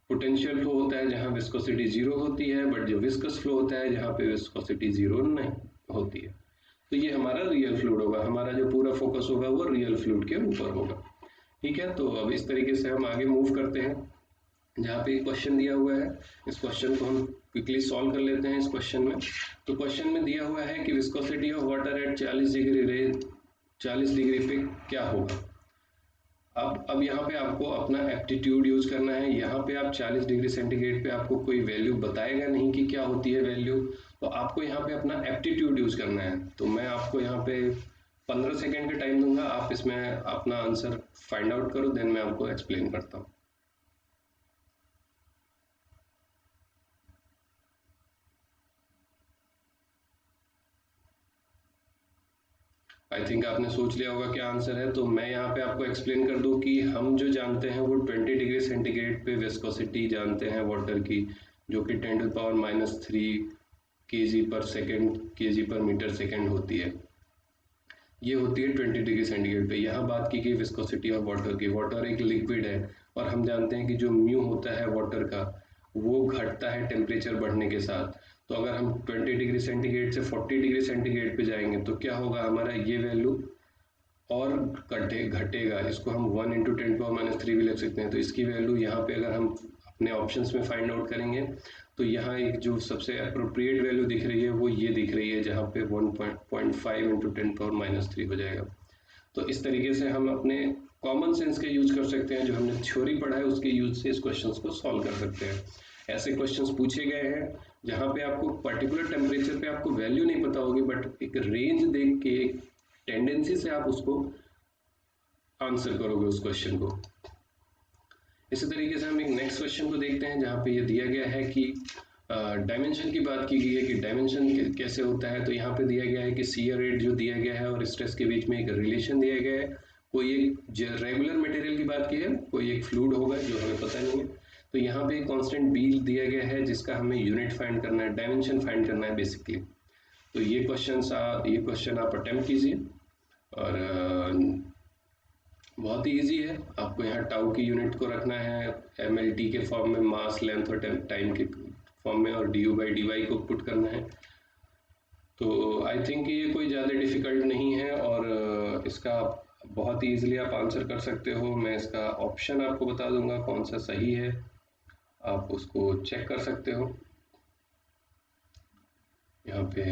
A: पोटेंशियल फ्लो होता है जहाँ विस्कोसिटी जीरो होती है, बट जो विस्कस फ्लो होता है जहाँ पे विस्कोसिटी जीरो नहीं होती है। तो ये हमारा रियल फ्लूइड होगा, हमारा जो पूरा फोकस होगा वो रियल फ्लूइड के ऊपर होगा। ठीक है, तो अब इस तरीके से हम आगे मूव करते हैं। जहाँ पे क्वेश्चन दिया हुआ है, इस क्वेश्चन को हम क्विकली सॉल्व कर लेते हैं। इस क्वेश्चन में तो क्वेश्चन में दिया हुआ है कि viscosity of water at 40 degree पे क्या होगा। अब यहाँ पे आपको अपना एप्टीट्यूड यूज करना है। यहाँ पे आप 40 डिग्री सेंटीग्रेड पे आपको कोई वैल्यू बताएगा नहीं कि क्या होती है वैल्यू, तो आपको यहाँ पे अपना एप्टीट्यूड यूज करना है। तो मैं आपको यहाँ पे 15 सेकेंड का टाइम दूंगा, आप इसमें अपना आंसर फाइंड आउट करो, देन मैं आपको एक्सप्लेन करता हूँ। आई थिंक आपने सोच लिया होगा क्या आंसर है, तो मैं यहाँ पे आपको एक्सप्लेन कर दूं कि हम जो जानते हैं वो 20 डिग्री सेंटीग्रेड पे विस्कोसिटी जानते हैं वाटर की, जो कि 10⁻³ kg पर सेकेंड kg पर मीटर सेकेंड होती है। ये होती है 20 डिग्री सेंटीग्रेड पे। यहाँ बात की गई विस्कोसिटी ऑफ वाटर की। वाटर एक लिक्विड है और हम जानते हैं कि जो म्यू होता है वाटर का वो घटता है टेम्परेचर बढ़ने के साथ। तो अगर हम 20 डिग्री सेंटीग्रेड से 40 डिग्री सेंटीग्रेड पे जाएंगे तो क्या होगा, हमारा ये वैल्यू और घटेगा। इसको हम 1 इंटू 10⁻³ भी लिख सकते हैं। तो इसकी वैल्यू यहाँ पे अगर हम अपने ऑप्शंस में फाइंड आउट करेंगे तो यहाँ एक जो सबसे अप्रोप्रिएट वैल्यू दिख रही है वो ये दिख रही है, जहाँ पे 1.5 इंटू 10⁻³ हो जाएगा। तो इस तरीके से हम अपने कॉमन सेंस का यूज कर सकते हैं, जो हमने थ्योरी पढ़ा है उसके यूज से इस क्वेश्चंस को सॉल्व कर सकते हैं। ऐसे क्वेश्चंस पूछे गए हैं जहाँ पे आपको पर्टिकुलर टेम्परेचर पे आपको वैल्यू नहीं पता होगी, बट एक रेंज देख के टेंडेंसी से आप उसको आंसर करोगे उस क्वेश्चन को। इसी तरीके से हम एक नेक्स्ट क्वेश्चन को देखते हैं, जहाँ पे ये दिया गया है कि डायमेंशन की बात की गई है कि डायमेंशन कैसे होता है। तो यहाँ पे दिया गया है कि शियर रेट जो दिया गया है और स्ट्रेस के बीच में एक रिलेशन दिया गया है। कोई एक रेगुलर मटेरियल की बात की है, कोई एक फ्लूइड होगा जो हमें पता नहीं है। तो यहाँ पे एक कांस्टेंट बी दिया गया है जिसका हमें यूनिट फाइंड करना है, डायमेंशन फाइंड करना है बेसिकली। तो ये क्वेश्चन आप अटेम्प्ट कीजिए, और बहुत ही ईजी है। आपको यहाँ टाउ की यूनिट को रखना है mlt के फॉर्म में, मास लेंथ और टाइम के फॉर्म में, और du/dy को पुट करना है। तो आई थिंक ये कोई ज़्यादा डिफिकल्ट नहीं है, और इसका बहुत ही ईजिली आप आंसर कर सकते हो। मैं इसका ऑप्शन आपको बता दूंगा कौन सा सही है, आप उसको चेक कर सकते हो यहाँ पे।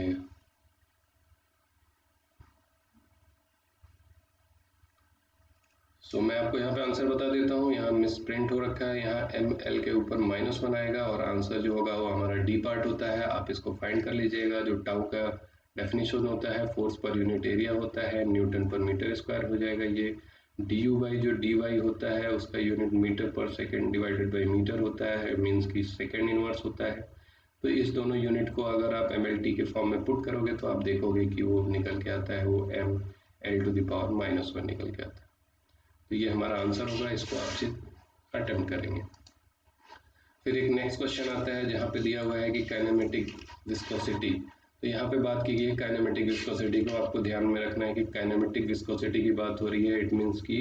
A: तो मैं आपको यहाँ पे आंसर बता देता हूँ। यहाँ मिस प्रिंट हो रखा है, यहाँ ml के ऊपर -1 आएगा और आंसर जो होगा वो हमारा डी पार्ट होता है। आप इसको फाइंड कर लीजिएगा। जो टाउ का डेफिनेशन होता है फोर्स पर यूनिट एरिया होता है, न्यूटन पर मीटर स्क्वायर हो जाएगा। ये du जो dy होता है उसका यूनिट मीटर पर सेकेंड डिवाइडेड बाई मीटर होता है, मीन्स की सेकेंड इनवर्स होता है। तो इस दोनों यूनिट को अगर आप mlt के फॉर्म में पुट करोगे तो आप देखोगे कि वो निकल के आता है, वो ml⁻⁻1 निकल के आता है। तो ये हमारा आंसर होगा, इसको आप अटेम्प्ट करेंगे। फिर एक नेक्स्ट क्वेश्चन आता है जहाँ पे दिया हुआ है कि काइनेमेटिक विस्कोसिटी। तो यहाँ पे बात की गई है काइनेमेटिक विस्कोसिटी को। आपको ध्यान में रखना है कि काइनेमेटिक विस्कोसिटी की बात हो रही है, इट मीन्स कि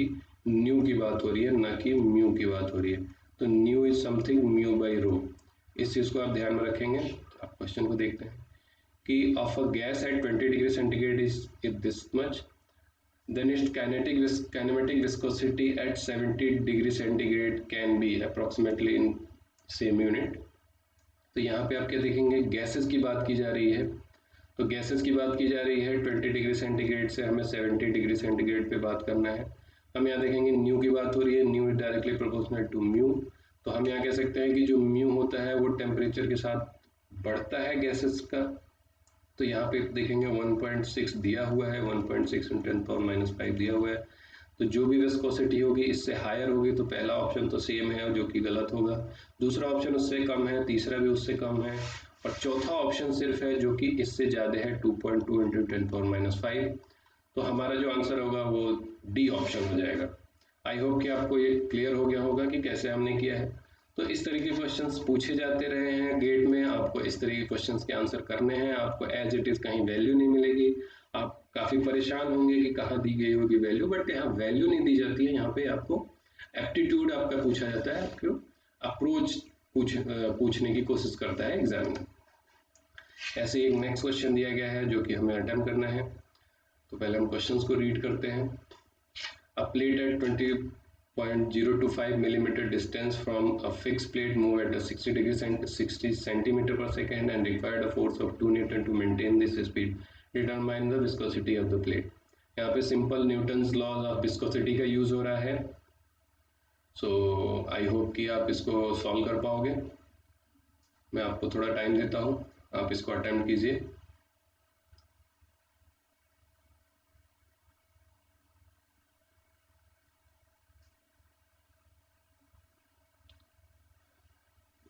A: न्यू की बात हो रही है, ना कि म्यू की बात हो रही है। तो न्यू इज समथिंग μ/ρ, इस चीज़ को आप ध्यान में रखेंगे। आप क्वेश्चन को देखते हैं कि of a gas at 20 degree centigrade is this much, then its kinematic viscosity at 70 degree centigrade can be approximately in same unit। तो यहाँ पे आप क्या देखेंगे, गैसेस की बात की जा रही है। तो गैसेस की बात की जा रही है 20 डिग्री सेंटीग्रेड से हमें 70 डिग्री सेंटीग्रेड पे बात करना है। हम यहाँ देखेंगे न्यू की बात हो रही है, nu is directly proportional to mu. तो हम यहाँ कह सकते हैं कि जो म्यू होता है वो टेम्परेचर के साथ बढ़ता है गैसेस का। तो यहाँ पे देखेंगे 1.6 दिया हुआ है, 1.6 × 10⁻⁵ दिया हुआ है। तो जो भी विस्कोसिटी होगी इससे हायर होगी, तो पहला ऑप्शन तो सेम है जो कि गलत होगा, दूसरा ऑप्शन उससे कम है, तीसरा भी उससे कम है, और चौथा ऑप्शन सिर्फ है जो कि इससे ज़्यादा है 2.2 × 10⁻⁵। तो हमारा जो आंसर होगा वो डी ऑप्शन हो जाएगा। आई होप कि आपको ये क्लियर हो गया होगा कि कैसे हमने किया है। तो इस तरह के क्वेश्चंस पूछे जाते रहे हैं गेट में, आपको इस तरह के क्वेश्चंस के आंसर करने हैं, आपको एज इट इज़ कहीं वैल्यू नहीं मिलेगी, आप काफ़ी परेशान होंगे कि कहाँ दी गई होगी वैल्यू, बट यहाँ वैल्यू नहीं दी जाती है, यहाँ पे आपको एप्टीट्यूड आपका पूछा जाता है, आपको अप्रोच पूछने की कोशिश करता है एग्जामिनर। ऐसे एक नेक्स्ट क्वेश्चन दिया गया है जो कि हमें अटेम्प्ट करना है। तो पहले हम क्वेश्चंस को रीड करते हैं। A plate at 20.025 millimeter distance from a fixed plate move at a 60 centimeter per second and required a force of 2 Newton to maintain this speed. Determine the viscosity of the plate. यहाँ पे simple Newton's laws of viscosity का use हो रहा है। सो I hope कि आप इसको solve कर पाओगे। मैं आपको थोड़ा टाइम देता हूँ, आप इसको अटेम्प्ट कीजिए।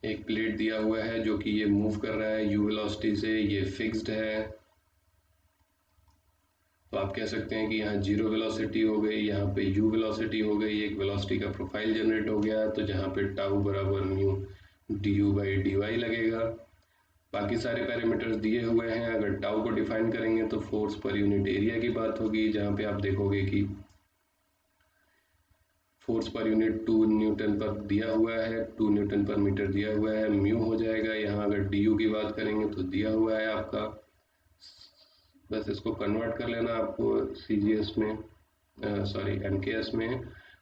A: एक प्लेट दिया हुआ है जो कि ये मूव कर रहा है u वेलोसिटी से, ये फिक्स्ड है। तो आप कह सकते हैं कि यहाँ जीरो वेलोसिटी हो गई, यहाँ पे u वेलोसिटी हो गई, एक वेलोसिटी का प्रोफाइल जनरेट हो गया, तो जहाँ पे टाउ बराबर म्यू du/dy लगेगा। बाकी सारे पैरामीटर्स दिए हुए हैं। अगर टाउ को डिफाइन करेंगे तो फोर्स पर यूनिट एरिया की बात होगी, जहाँ पे आप देखोगे कि फोर्स पर यूनिट 2 न्यूटन पर दिया हुआ है, 2 न्यूटन पर मीटर दिया हुआ है, म्यू हो जाएगा। यहाँ अगर डी की बात करेंगे तो दिया हुआ है आपका, बस इसको कन्वर्ट कर लेना आपको CGS में, सॉरी MKS में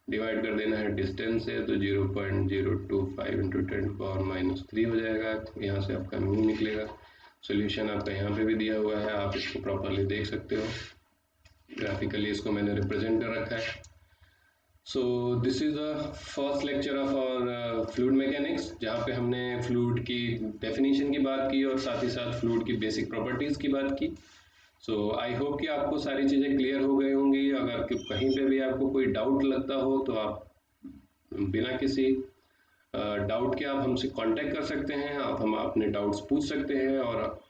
A: डिवाइड कर देना है डिस्टेंस से, तो 0.025 × 10⁻³ हो जाएगा। यहाँ से आपका म्यू निकलेगा। सॉल्यूशन आपका यहाँ पे भी दिया हुआ है, आप इसको प्रॉपरली देख सकते हो, ग्राफिकली इसको मैंने रिप्रेजेंट कर रखा है। So this is the first lecture of our fluid mechanics, जहाँ पे हमने फ्लूइड की डेफिनेशन की बात की और साथ ही साथ फ्लूइड की बेसिक प्रॉपर्टीज की बात की। सो आई होप कि आपको सारी चीज़ें क्लियर हो गई होंगी। अगर कहीं पे भी आपको कोई डाउट लगता हो तो आप बिना किसी डाउट के आप हमसे कांटेक्ट कर सकते हैं, आप हम अपने डाउट्स पूछ सकते हैं,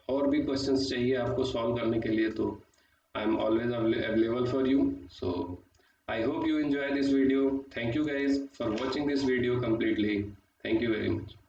A: और भी क्वेश्चंस चाहिए आपको सॉल्व करने के लिए तो I am always available for you. So I hope you enjoy this video. Thank you guys for watching this video completely. Thank you very much.